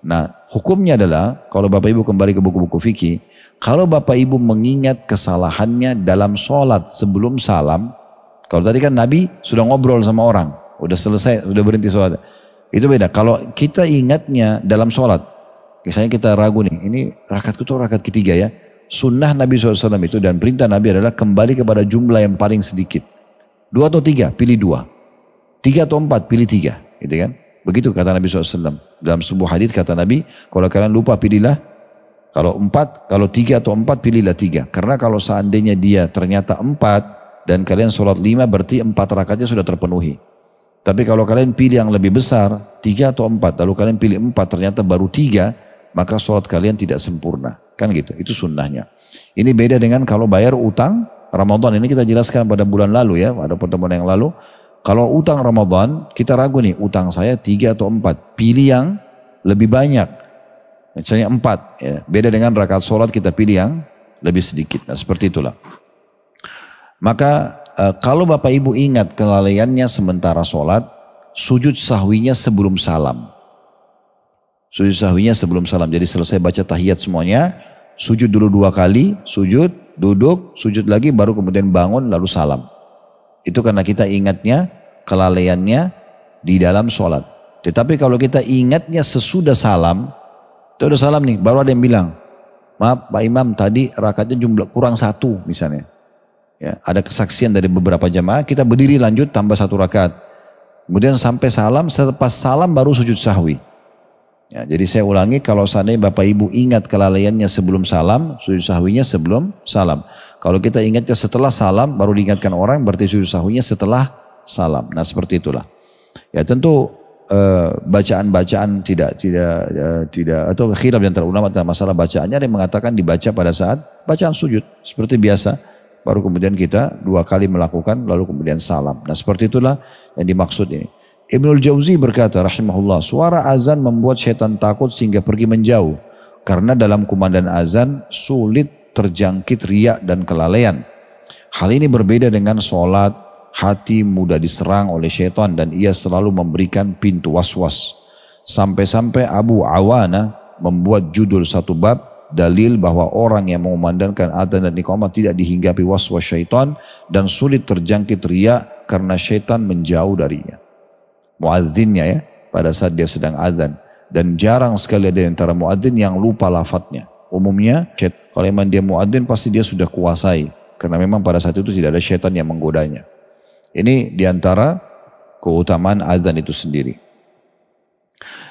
[SPEAKER 1] Nah, hukumnya adalah kalau Bapak Ibu kembali ke buku-buku fikih, kalau Bapak Ibu mengingat kesalahannya dalam sholat sebelum salam, kalau tadi kan Nabi sudah ngobrol sama orang, udah selesai, udah berhenti sholat. Itu beda. Kalau kita ingatnya dalam sholat, misalnya kita ragu nih, ini rakaat kedua, rakaat ketiga ya. Sunnah Nabi SAW itu dan perintah Nabi adalah kembali kepada jumlah yang paling sedikit. 2 atau 3, pilih 2. 3 atau 4, pilih 3. Gitu kan? Begitu kata Nabi SAW. Dalam sebuah hadis kata Nabi, kalau kalian lupa pilihlah. Kalau 4, kalau 3 atau 4 pilihlah 3. Karena kalau seandainya dia ternyata 4 dan kalian sholat 5 berarti 4 rakaatnya sudah terpenuhi. Tapi kalau kalian pilih yang lebih besar, 3 atau 4, lalu kalian pilih 4 ternyata baru 3, maka sholat kalian tidak sempurna. Kan gitu, itu sunnahnya. Ini beda dengan kalau bayar utang Ramadan. Ini kita jelaskan pada bulan lalu ya, pada pertemuan yang lalu. Kalau utang Ramadan, kita ragu nih, utang saya 3 atau 4. Pilih yang lebih banyak. Misalnya 4. Ya. Beda dengan rakaat sholat kita pilih yang lebih sedikit. Nah seperti itulah. Maka kalau Bapak Ibu ingat kelalaiannya sementara sholat, sujud sahwinya sebelum salam. Sujud sahwinya sebelum salam. Jadi selesai baca tahiyat semuanya, sujud dulu 2 kali, sujud, duduk, sujud lagi, baru kemudian bangun lalu salam. Itu karena kita ingatnya kelalaiannya di dalam sholat. Tetapi kalau kita ingatnya sesudah salam, itu udah salam nih, baru ada yang bilang, maaf Pak Imam tadi rakaatnya jumlah kurang 1 misalnya. Ya, ada kesaksian dari beberapa jamaah, kita berdiri lanjut tambah 1 rakaat. Kemudian sampai salam, selepas salam baru sujud sahwi. Ya, jadi saya ulangi, kalau seandainya Bapak Ibu ingat kelalaiannya sebelum salam, sujud sahwinya sebelum salam. Kalau kita ingatnya setelah salam, baru diingatkan orang, berarti sujud sahwinya setelah salam. Nah seperti itulah. Ya tentu bacaan-bacaan tidak atau khilaf di antara ulama tentang masalah bacaannya, ada yang mengatakan dibaca pada saat bacaan sujud seperti biasa, baru kemudian kita 2 kali melakukan, lalu kemudian salam. Nah seperti itulah yang dimaksud ini. Ibnul Jauzi berkata rahimahullah, suara azan membuat syaitan takut sehingga pergi menjauh. Karena dalam kumandang azan sulit terjangkit riya dan kelalaian. Hal ini berbeda dengan sholat, hati mudah diserang oleh syaitan dan ia selalu memberikan pintu was-was. Sampai-sampai Abu Awana membuat judul satu bab, dalil bahwa orang yang mengumandangkan adzan dan iqamah tidak dihinggapi was-was syaitan dan sulit terjangkit riya karena syaitan menjauh darinya. Muadzinnya ya, pada saat dia sedang azan. Dan jarang sekali ada antara muadzin yang lupa lafadznya. Umumnya, kalau memang dia muadzin pasti dia sudah kuasai. Karena memang pada saat itu tidak ada syaitan yang menggodanya. Ini diantara keutamaan azan itu sendiri.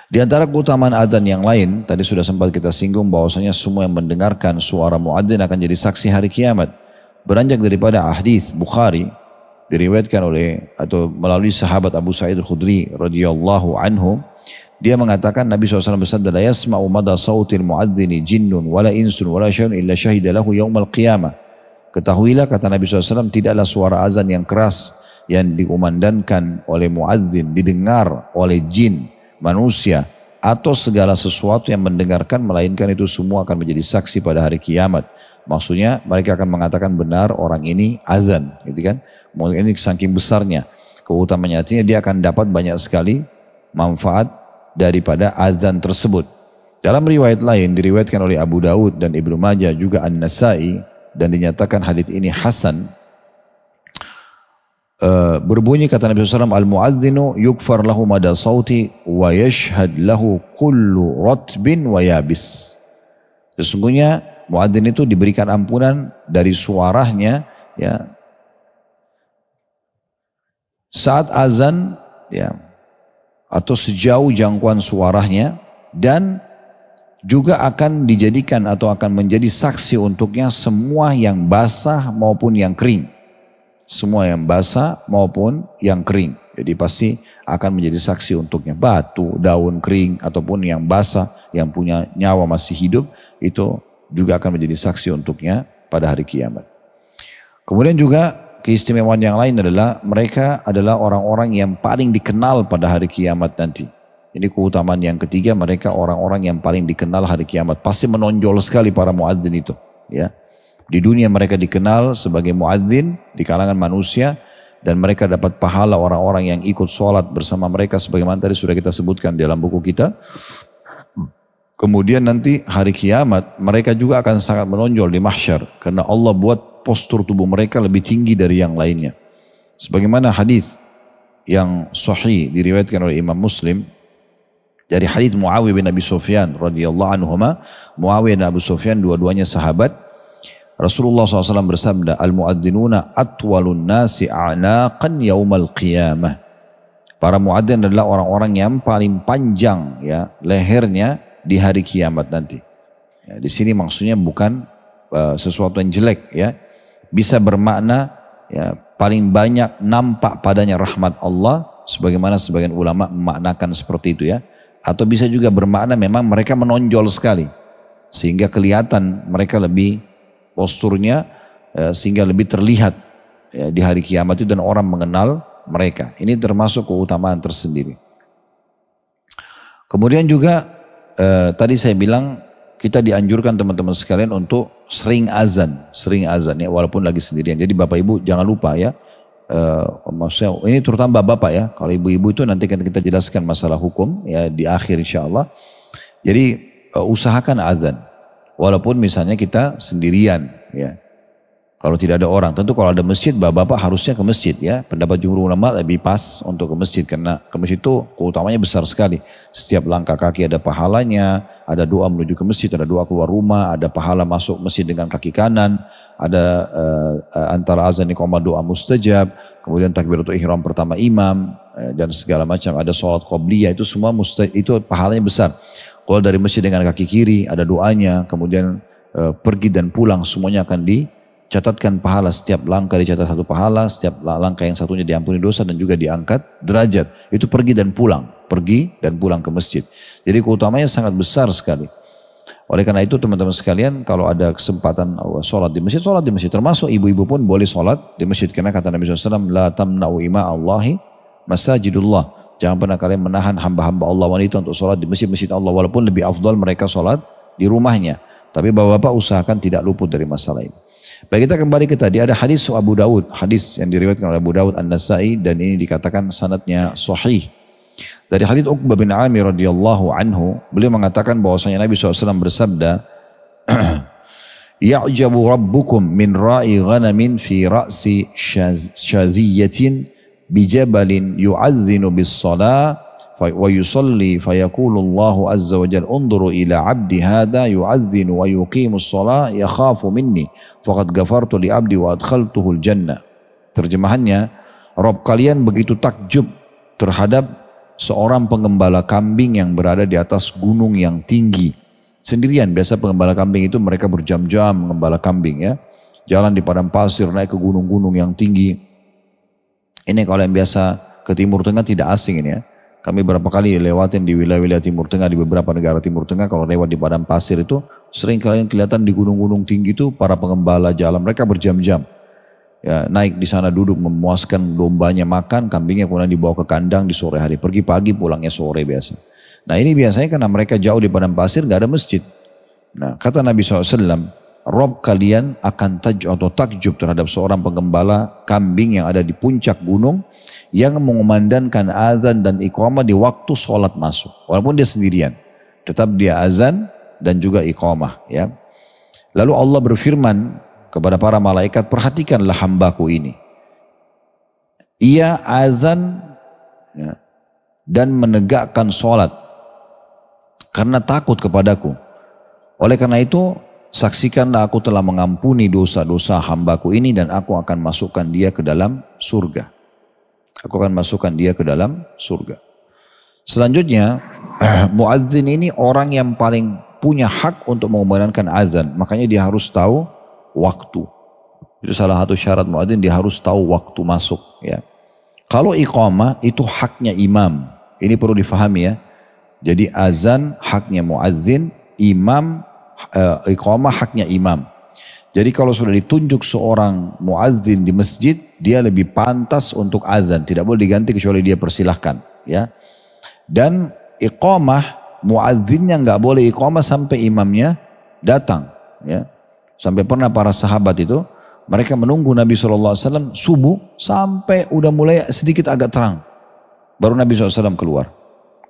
[SPEAKER 1] Di antara keutamaan azan yang lain, tadi sudah sempat kita singgung bahwasanya semua yang mendengarkan suara muadzin akan jadi saksi hari kiamat. Beranjak daripada hadis Bukhari, diriwayatkan oleh atau melalui sahabat Abu Sa'id Al-Khudri radhiyallahu anhu, dia mengatakan Nabi SAW bersabda, la yasma'u mada sautil muadzini jinnun wala insun wala syai'un illa syahida lahu yaumal qiyamah. Ketahuilah kata Nabi SAW, tidaklah suara azan yang keras yang dikumandangkan oleh muadzin didengar oleh jin, manusia atau segala sesuatu yang mendengarkan, melainkan itu semua akan menjadi saksi pada hari kiamat. Maksudnya mereka akan mengatakan benar orang ini azan, gitu kan? Ini saking besarnya keutamaannya, artinya dia akan dapat banyak sekali manfaat daripada azan tersebut. Dalam riwayat lain diriwayatkan oleh Abu Daud dan Ibnu Majah juga An-Nasai dan dinyatakan hadits ini hasan. berbunyi kata Nabi SAW, al-muadzinu yukfar lahu mada sauti wa yashhad lahu kullu ratbin wa yabis. Sesungguhnya muadzin itu diberikan ampunan dari suaranya, ya, saat azan, ya, atau sejauh jangkauan suaranya, dan juga akan dijadikan atau akan menjadi saksi untuknya semua yang basah maupun yang kering. Semua yang basah maupun yang kering. Jadi pasti akan menjadi saksi untuknya. Batu, daun kering ataupun yang basah, yang punya nyawa masih hidup, itu juga akan menjadi saksi untuknya pada hari kiamat. Kemudian juga keistimewaan yang lain adalah mereka adalah orang-orang yang paling dikenal pada hari kiamat nanti. Ini keutamaan yang ketiga, mereka orang-orang yang paling dikenal hari kiamat. Pasti menonjol sekali para muadzin itu, ya. Di dunia mereka dikenal sebagai muadzin di kalangan manusia, dan mereka dapat pahala orang-orang yang ikut sholat bersama mereka sebagaimana tadi sudah kita sebutkan dalam buku kita. Kemudian nanti hari kiamat mereka juga akan sangat menonjol di mahsyar karena Allah buat postur tubuh mereka lebih tinggi dari yang lainnya. Sebagaimana hadis yang sahih diriwayatkan oleh Imam Muslim dari hadis Muawiyah bin Abi Sufyan radhiyallahu anhuma. Muawiyah dan Abu Sufyan dua-duanya sahabat. Rasulullah SAW bersabda, al-muadzinuna atwalun nasi a'naqan yaumal qiyamah. Para muadzin adalah orang-orang yang paling panjang, ya, lehernya di hari kiamat nanti. Ya, di sini maksudnya bukan sesuatu yang jelek, ya. Bisa bermakna, ya, paling banyak nampak padanya rahmat Allah, sebagaimana sebagian ulama memaknakan seperti itu, ya. Atau bisa juga bermakna memang mereka menonjol sekali, sehingga kelihatan mereka lebih posturnya, sehingga lebih terlihat, ya, di hari kiamat itu dan orang mengenal mereka. Ini termasuk keutamaan tersendiri. Kemudian juga tadi saya bilang kita dianjurkan teman-teman sekalian untuk sering azan, ya, walaupun lagi sendirian. Jadi Bapak Ibu jangan lupa, ya, maksudnya ini terutama Bapak, ya. Kalau ibu-ibu itu nanti kita jelaskan masalah hukum, ya, di akhir insyaallah. Jadi usahakan azan. Walaupun misalnya kita sendirian, ya. Kalau tidak ada orang, tentu kalau ada masjid, bapak-bapak harusnya ke masjid, ya. Pendapat jumhur ulama lebih pas untuk ke masjid, karena ke masjid itu keutamanya besar sekali. Setiap langkah kaki ada pahalanya, ada doa menuju ke masjid, ada doa keluar rumah, ada pahala masuk masjid dengan kaki kanan, ada antara azan iqamah doa mustajab, kemudian takbiratul ihram pertama imam, dan segala macam, ada sholat qobliyah, itu semua itu pahalanya besar. Kalau dari masjid dengan kaki kiri ada doanya, kemudian pergi dan pulang semuanya akan dicatatkan pahala, setiap langkah dicatat satu pahala, setiap langkah yang satunya diampuni dosa dan juga diangkat derajat. Itu pergi dan pulang ke masjid. Jadi keutamanya sangat besar sekali. Oleh karena itu teman-teman sekalian, kalau ada kesempatan sholat di masjid, termasuk ibu-ibu pun boleh sholat di masjid, karena kata Nabi SAW, la tamna'u ima Allahi masajidullah. Jangan pernah kalian menahan hamba-hamba Allah wanita untuk sholat di masjid-masjid Allah. Walaupun lebih afdal mereka sholat di rumahnya. Tapi bapak-bapak usahakan tidak luput dari masalah ini. Baik, kita kembali ke tadi. Ada hadis Abu Daud. Hadis yang diriwayatkan oleh Abu Daud An-Nasai. Dan ini dikatakan sanadnya sahih. Dari hadis Uqbah bin Amir radhiyallahu anhu. Beliau mengatakan bahwasanya Nabi SAW bersabda. Ya'jabu rabbukum min ra'i ghanamin fi ra'si syaziyatin. Bijabalin yu'adzinu bis-salah wa yusalli fayaqulu Allahu azza wa jalla unduru ila abdi hadha yu'adzinu wa yuqimus salah yakhafu minni faqad ghafartu li abdi wa adkhaltuhul jannah. Terjemahannya, Rabb kalian begitu takjub terhadap seorang penggembala kambing yang berada di atas gunung yang tinggi sendirian. Biasa penggembala kambing itu mereka berjam-jam menggembala kambing, ya, jalan di padang pasir, naik ke gunung-gunung yang tinggi. Ini kalau yang biasa ke Timur Tengah tidak asing ini, ya. Kami berapa kali lewatin di wilayah-wilayah Timur Tengah, di beberapa negara Timur Tengah, kalau lewat di padang pasir itu sering kalian kelihatan di gunung-gunung tinggi itu para pengembala jalan, mereka berjam-jam, ya, naik di sana duduk memuaskan dombanya makan, kambingnya kemudian dibawa ke kandang di sore hari, pergi pagi pulangnya sore biasa. Nah ini biasanya karena mereka jauh di padang pasir, gak ada masjid. Nah kata Nabi SAW, Rob kalian akan takjub terhadap seorang penggembala kambing yang ada di puncak gunung yang mengumandangkan azan dan iqamah di waktu sholat masuk. Walaupun dia sendirian, tetap dia azan dan juga iqamah, ya. Lalu Allah berfirman kepada para malaikat, perhatikanlah hambaku ini. Ia azan ya, dan menegakkan sholat karena takut kepadaku. Oleh karena itu, saksikanlah aku telah mengampuni dosa-dosa hambaku ini dan aku akan masukkan dia ke dalam surga. Aku akan masukkan dia ke dalam surga. Selanjutnya, muadzin ini orang yang paling punya hak untuk mengumandangkan azan. Makanya dia harus tahu waktu. Itu salah satu syarat muadzin, dia harus tahu waktu masuk. Ya. Kalau iqamah itu haknya imam. Ini perlu difahami ya. Jadi azan haknya muadzin, imam iqamah haknya imam. Jadi kalau sudah ditunjuk seorang muadzin di masjid, dia lebih pantas untuk azan. Tidak boleh diganti kecuali dia persilahkan. Ya. Dan iqamah, muadzinnya nggak boleh iqamah sampai imamnya datang. Ya. Sampai pernah para sahabat itu, mereka menunggu Nabi SAW subuh sampai udah mulai sedikit agak terang. Baru Nabi SAW keluar.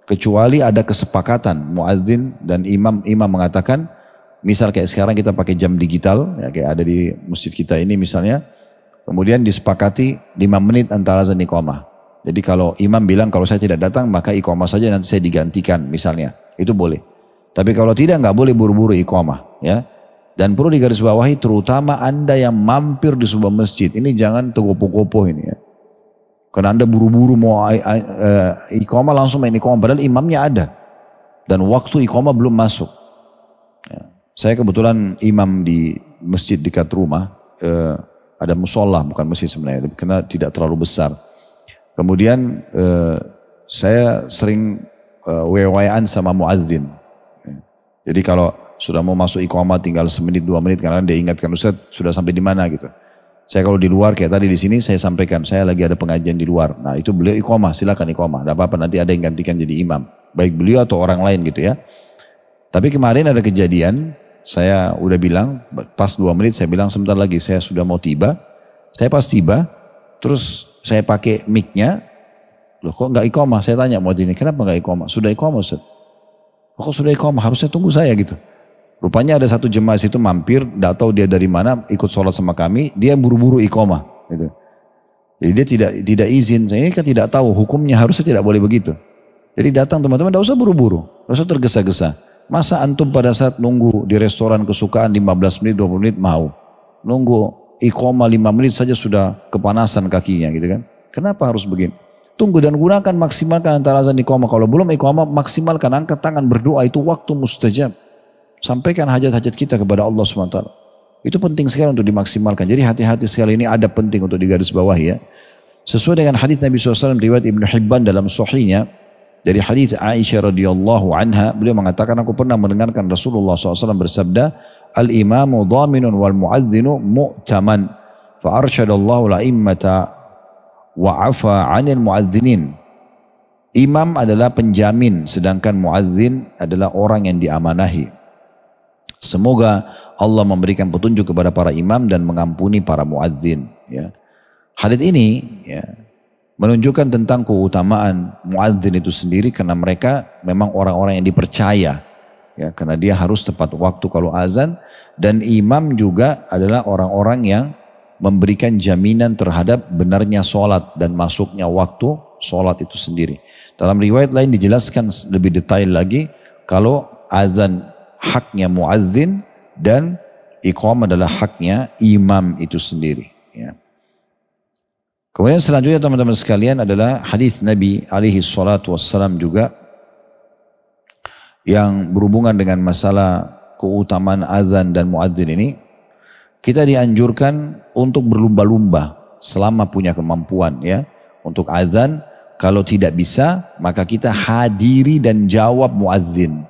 [SPEAKER 1] Kecuali ada kesepakatan muadzin dan imam mengatakan, misal kayak sekarang kita pakai jam digital, ya kayak ada di masjid kita ini misalnya, kemudian disepakati 5 menit antara azan iqamah. Jadi kalau imam bilang kalau saya tidak datang maka iqamah saja nanti saya digantikan misalnya, itu boleh. Tapi kalau tidak nggak boleh buru-buru iqamah, ya. Dan perlu digarisbawahi terutama Anda yang mampir di sebuah masjid, ini jangan tegopoh-gopoh ini ya. Karena Anda buru-buru mau iqamah langsung main iqamah padahal imamnya ada dan waktu iqamah belum masuk. Ya. Saya kebetulan imam di masjid dekat rumah, ada musola bukan masjid sebenarnya, karena tidak terlalu besar. Kemudian saya sering wewayan sama muadzin. Jadi kalau sudah mau masuk iqamah tinggal semenit 2 menit karena dia ingatkan Ustaz sudah sampai di mana gitu. Saya kalau di luar kayak tadi di sini saya sampaikan saya lagi ada pengajian di luar. Nah itu beliau iqamah, silakan iqamah. Tidak apa-apa nanti ada yang gantikan jadi imam. Baik beliau atau orang lain gitu ya. Tapi kemarin ada kejadian, saya udah bilang pas 2 menit saya bilang sebentar lagi saya sudah mau tiba. Saya pas tiba terus saya pakai mic-nya, loh kok nggak iqamah? Saya tanya muadzin ini, kenapa nggak iqamah? Sudah iqamah Ustaz. Kok sudah iqamah? Harusnya tunggu saya gitu. Rupanya ada satu jemaah situ mampir, tidak tahu dia dari mana, ikut sholat sama kami, dia buru-buru iqamah. Gitu. Jadi dia tidak izin, saya ini kan tidak tahu hukumnya harusnya tidak boleh begitu. Jadi datang teman-teman, tidak usah buru-buru, tidak usah tergesa-gesa. Masa antum pada saat nunggu di restoran kesukaan 15 menit, 20 menit mau? Nunggu iqamah 5 menit saja sudah kepanasan kakinya gitu kan. Kenapa harus begini? Tunggu dan gunakan, maksimalkan antara azan iqamah. Kalau belum iqamah, maksimalkan, angkat tangan berdoa, itu waktu mustajab. Sampaikan hajat-hajat kita kepada Allah SWT. Itu penting sekali untuk dimaksimalkan. Jadi hati-hati sekali, ini ada penting untuk digarisbawahi ya. Sesuai dengan hadis Nabi SAW riwayat Ibnu Hibban dalam sahihnya, dari hadis Aisyah radhiyallahu anha, beliau mengatakan aku pernah mendengarkan Rasulullah SAW bersabda, al-imamu dhaminun wal muadzinu mu'taman fa arsyadallahu la'immata wa afa 'anil muadzinin. Imam adalah penjamin sedangkan muadzin adalah orang yang diamanahi. Semoga Allah memberikan petunjuk kepada para imam dan mengampuni para muadzin. Ya. Hadits ini ya, menunjukkan tentang keutamaan muadzin itu sendiri karena mereka memang orang-orang yang dipercaya. Ya, karena dia harus tepat waktu kalau azan dan imam juga adalah orang-orang yang memberikan jaminan terhadap benarnya sholat dan masuknya waktu sholat itu sendiri. Dalam riwayat lain dijelaskan lebih detail lagi kalau azan haknya muadzin dan iqamah adalah haknya imam itu sendiri. Ya. Kemudian selanjutnya teman-teman sekalian adalah hadis Nabi alaihi salatu wassalam juga yang berhubungan dengan masalah keutamaan azan dan muadzin ini. Kita dianjurkan untuk berlumba-lumba selama punya kemampuan ya untuk azan. Kalau tidak bisa maka kita hadiri dan jawab muadzin.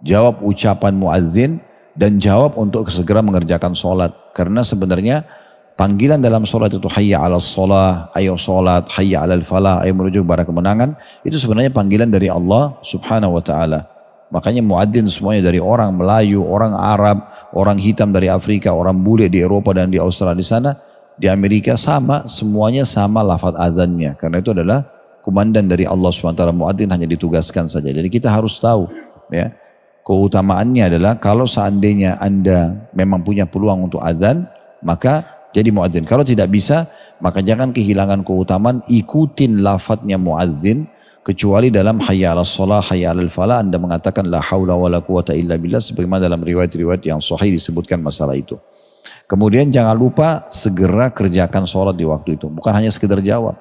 [SPEAKER 1] Jawab ucapan muadzin dan jawab untuk segera mengerjakan sholat. Karena sebenarnya panggilan dalam sholat itu hayya ala sholah, ayo sholat, hayya ala falah, ayo menuju kepada kemenangan. Itu sebenarnya panggilan dari Allah subhanahu wa ta'ala. Makanya muadzin semuanya dari orang Melayu, orang Arab, orang hitam dari Afrika, orang bule di Eropa dan di Australia di sana, di Amerika sama, semuanya sama lafaz azannya. Karena itu adalah komandan dari Allah subhanahu wa ta'ala. Muadzin hanya ditugaskan saja. Jadi kita harus tahu ya. Keutamaannya adalah kalau seandainya Anda memang punya peluang untuk azan, maka jadi muadzin. Kalau tidak bisa, maka jangan kehilangan keutamaan ikutin lafadznya muadzin, kecuali dalam hayya 'alas shalah, hayya 'alal falah Anda mengatakan la haula wala quwata illa billah, sebagaimana dalam riwayat-riwayat yang sahih disebutkan masalah itu. Kemudian jangan lupa segera kerjakan sholat di waktu itu, bukan hanya sekedar jawab.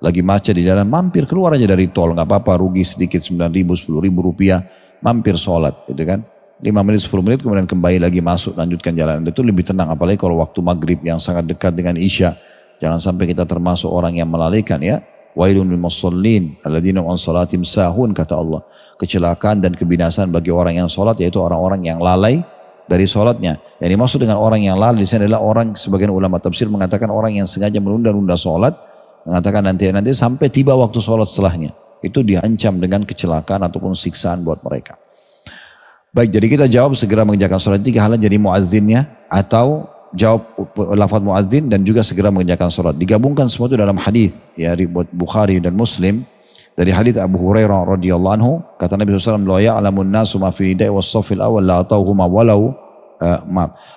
[SPEAKER 1] Lagi macet di jalan, mampir keluar aja dari tol, nggak apa-apa, rugi sedikit 9.000, 10.000 rupiah, mampir sholat, gitu kan. 5 menit, 10 menit, kemudian kembali lagi masuk, lanjutkan jalan. Itu lebih tenang, apalagi kalau waktu maghrib yang sangat dekat dengan isya. Jangan sampai kita termasuk orang yang melalaikan ya. Wailun lil musallin alladzina an salatim sahun, kata Allah. Kecelakaan dan kebinasaan bagi orang yang sholat, yaitu orang-orang yang lalai dari sholatnya. Yang dimaksud dengan orang yang lalai di sini adalah orang, sebagian ulama tafsir mengatakan orang yang sengaja menunda-nunda sholat, mengatakan nanti sampai tiba waktu sholat setelahnya. Itu diancam dengan kecelakaan ataupun siksaan buat mereka. Baik, jadi kita jawab segera mengerjakan sholat. 3 hal, jadi muazzinnya atau jawab lafaz muazzin dan juga segera mengerjakan sholat. Digabungkan semua itu dalam hadis ya, riwayat Bukhari dan Muslim. Dari hadis Abu Hurairah radhiyallahu anhu, kata Nabi SAW, la ya'lamun nasu ma fi nida'i was saffil awal la atauhuma walau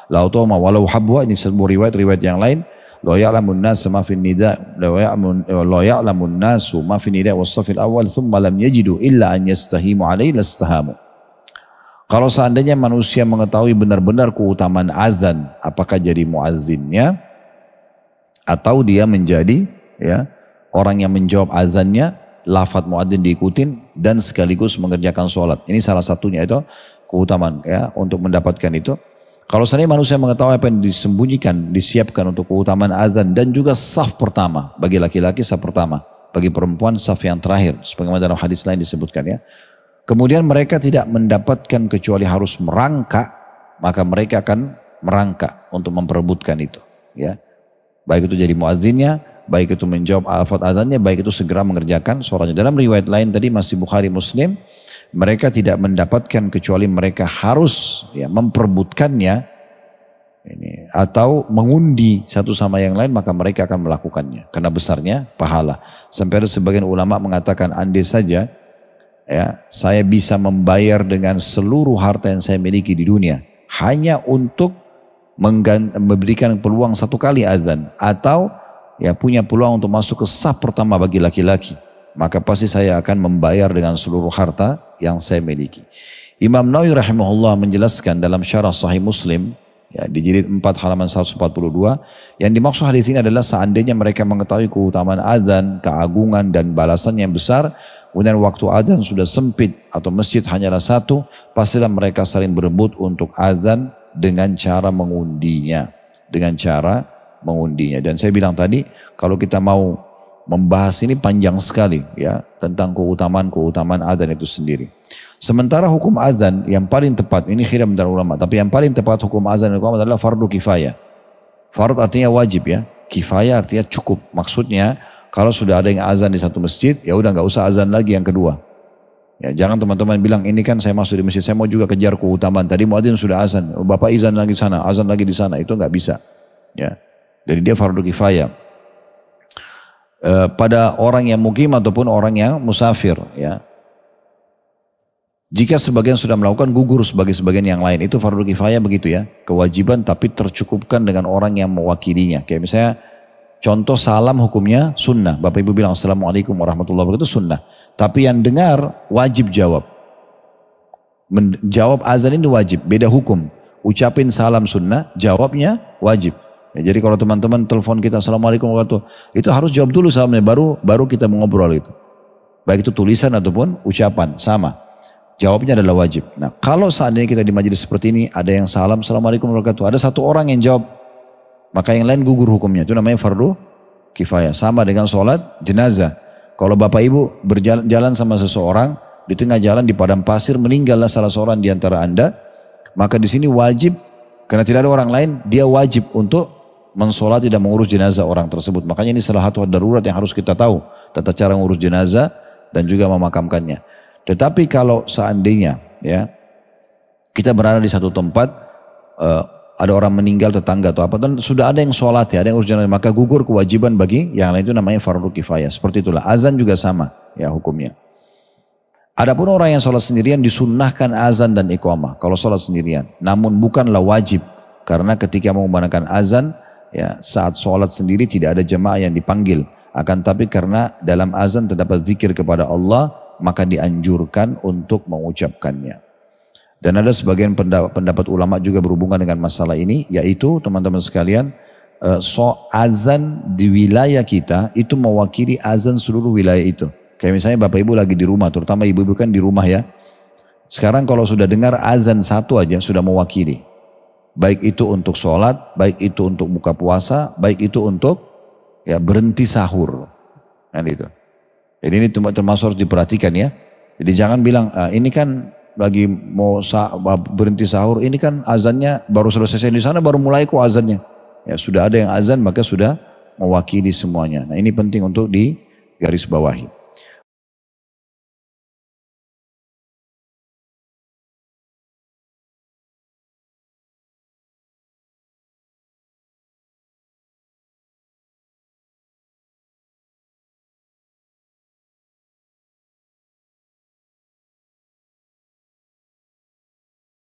[SPEAKER 1] la atauhuma walau habwa. Ini sebuah riwayat yang lain. La ya'lamun nasu ma fi nida'i la ya'lamun nasu ma fi nida'i was saffil awal thumma lam yajidu illa an yastahimu alaihi lastahamu. Kalau seandainya manusia mengetahui benar-benar keutamaan azan, apakah jadi muazzinnya atau dia menjadi ya orang yang menjawab azannya, lafaz muadzin diikutin dan sekaligus mengerjakan sholat. Ini salah satunya itu keutamaan ya untuk mendapatkan itu. Kalau seandainya manusia mengetahui apa yang disembunyikan, disiapkan untuk keutamaan azan dan juga saf pertama, bagi laki-laki saf pertama, bagi perempuan saf yang terakhir, sebagaimana dalam hadis lain disebutkan ya. Kemudian mereka tidak mendapatkan kecuali harus merangkak, maka mereka akan merangkak untuk memperebutkan itu ya. Baik itu jadi muazzinnya, baik itu menjawab alfaz azannya, baik itu segera mengerjakan sholatnya. Dalam riwayat lain tadi masih Bukhari Muslim, mereka tidak mendapatkan kecuali mereka harus ya, memperebutkannya ini, atau mengundi satu sama yang lain, maka mereka akan melakukannya karena besarnya pahala. Sampai ada sebagian ulama mengatakan, andai saja ya saya bisa membayar dengan seluruh harta yang saya miliki di dunia hanya untuk memberikan peluang satu kali azan, atau ya punya peluang untuk masuk ke saf pertama bagi laki-laki, maka pasti saya akan membayar dengan seluruh harta yang saya miliki. Imam Nawawi rahimahullah menjelaskan dalam syarah Sahih Muslim ya, di jilid 4 halaman 142, yang dimaksud hadis ini adalah seandainya mereka mengetahui keutamaan azan, keagungan dan balasan yang besar, kemudian waktu azan sudah sempit atau masjid hanyalah satu, pastilah mereka saling berebut untuk azan dengan cara mengundinya, Dan saya bilang tadi, kalau kita mau membahas ini panjang sekali ya tentang keutamaan azan itu sendiri. Sementara hukum azan yang paling tepat, ini khilaf antara ulama, tapi yang paling tepat hukum azan adalah fardu kifayah. Fard artinya wajib ya, kifayah artinya cukup. Maksudnya kalau sudah ada yang azan di satu masjid, ya udah nggak usah azan lagi yang kedua. Ya, jangan teman-teman bilang ini kan saya masuk di masjid, saya mau juga kejar keutamaan. Tadi muadzin sudah azan, bapak izan lagi di sana, azan lagi di sana, itu nggak bisa. Ya. Jadi dia fardu kifayah pada orang yang mukim ataupun orang yang musafir ya. Jika sebagian sudah melakukan, gugur sebagai sebagian yang lain, itu fardu kifayah begitu ya, kewajiban tapi tercukupkan dengan orang yang mewakilinya. Kayak misalnya contoh salam hukumnya sunnah, bapak ibu bilang assalamualaikum warahmatullahi wabarakatuh sunnah, tapi yang dengar wajib jawab. Menjawab azan ini wajib, beda hukum. Ucapin salam sunnah, jawabnya wajib. Ya, jadi kalau teman-teman telepon kita assalamualaikum warahmatullahi wabarakatuh, itu harus jawab dulu salamnya, baru kita mengobrol itu. Baik itu tulisan ataupun ucapan, sama. Jawabnya adalah wajib. Nah, kalau seandainya kita di majelis seperti ini, ada yang salam assalamualaikum warahmatullahi wabarakatuh, ada satu orang yang jawab, maka yang lain gugur hukumnya. Itu namanya fardu kifayah. Sama dengan sholat jenazah. Kalau bapak ibu berjalan sama seseorang, di tengah jalan di padang pasir meninggallah salah seorang di antara anda, maka di sini wajib, karena tidak ada orang lain, dia wajib untuk mensolati dan mengurus jenazah orang tersebut. Makanya ini salah satu darurat yang harus kita tahu, tata cara mengurus jenazah dan juga memakamkannya. Tetapi kalau seandainya ya kita berada di satu tempat, ada orang meninggal tetangga atau apa, dan sudah ada yang sholat ya, ada yang urus jenazah, maka gugur kewajiban bagi yang lain, itu namanya fardu kifayah. Seperti itulah azan juga sama ya hukumnya. Adapun orang yang sholat sendirian disunnahkan azan dan iqamah kalau sholat sendirian, namun bukanlah wajib, karena ketika mengumandangkan azan ya, saat sholat sendiri tidak ada jamaah yang dipanggil. Akan tapi karena dalam azan terdapat zikir kepada Allah, maka dianjurkan untuk mengucapkannya. Dan ada sebagian pendapat ulama juga berhubungan dengan masalah ini, yaitu teman-teman sekalian, azan di wilayah kita itu mewakili azan seluruh wilayah itu. Kayak misalnya Bapak Ibu lagi di rumah, terutama ibu-ibu kan di rumah ya. Sekarang kalau sudah dengar azan satu aja sudah mewakili. Baik itu untuk sholat, baik itu untuk buka puasa, baik itu untuk ya berhenti sahur. Kan itu. Jadi ini termasuk harus diperhatikan ya. Jadi jangan bilang ini kan lagi mau berhenti sahur, ini kan azannya baru selesai di sana baru mulai kok azannya. Ya sudah ada yang azan maka sudah mewakili semuanya. Nah ini penting untuk digarisbawahi.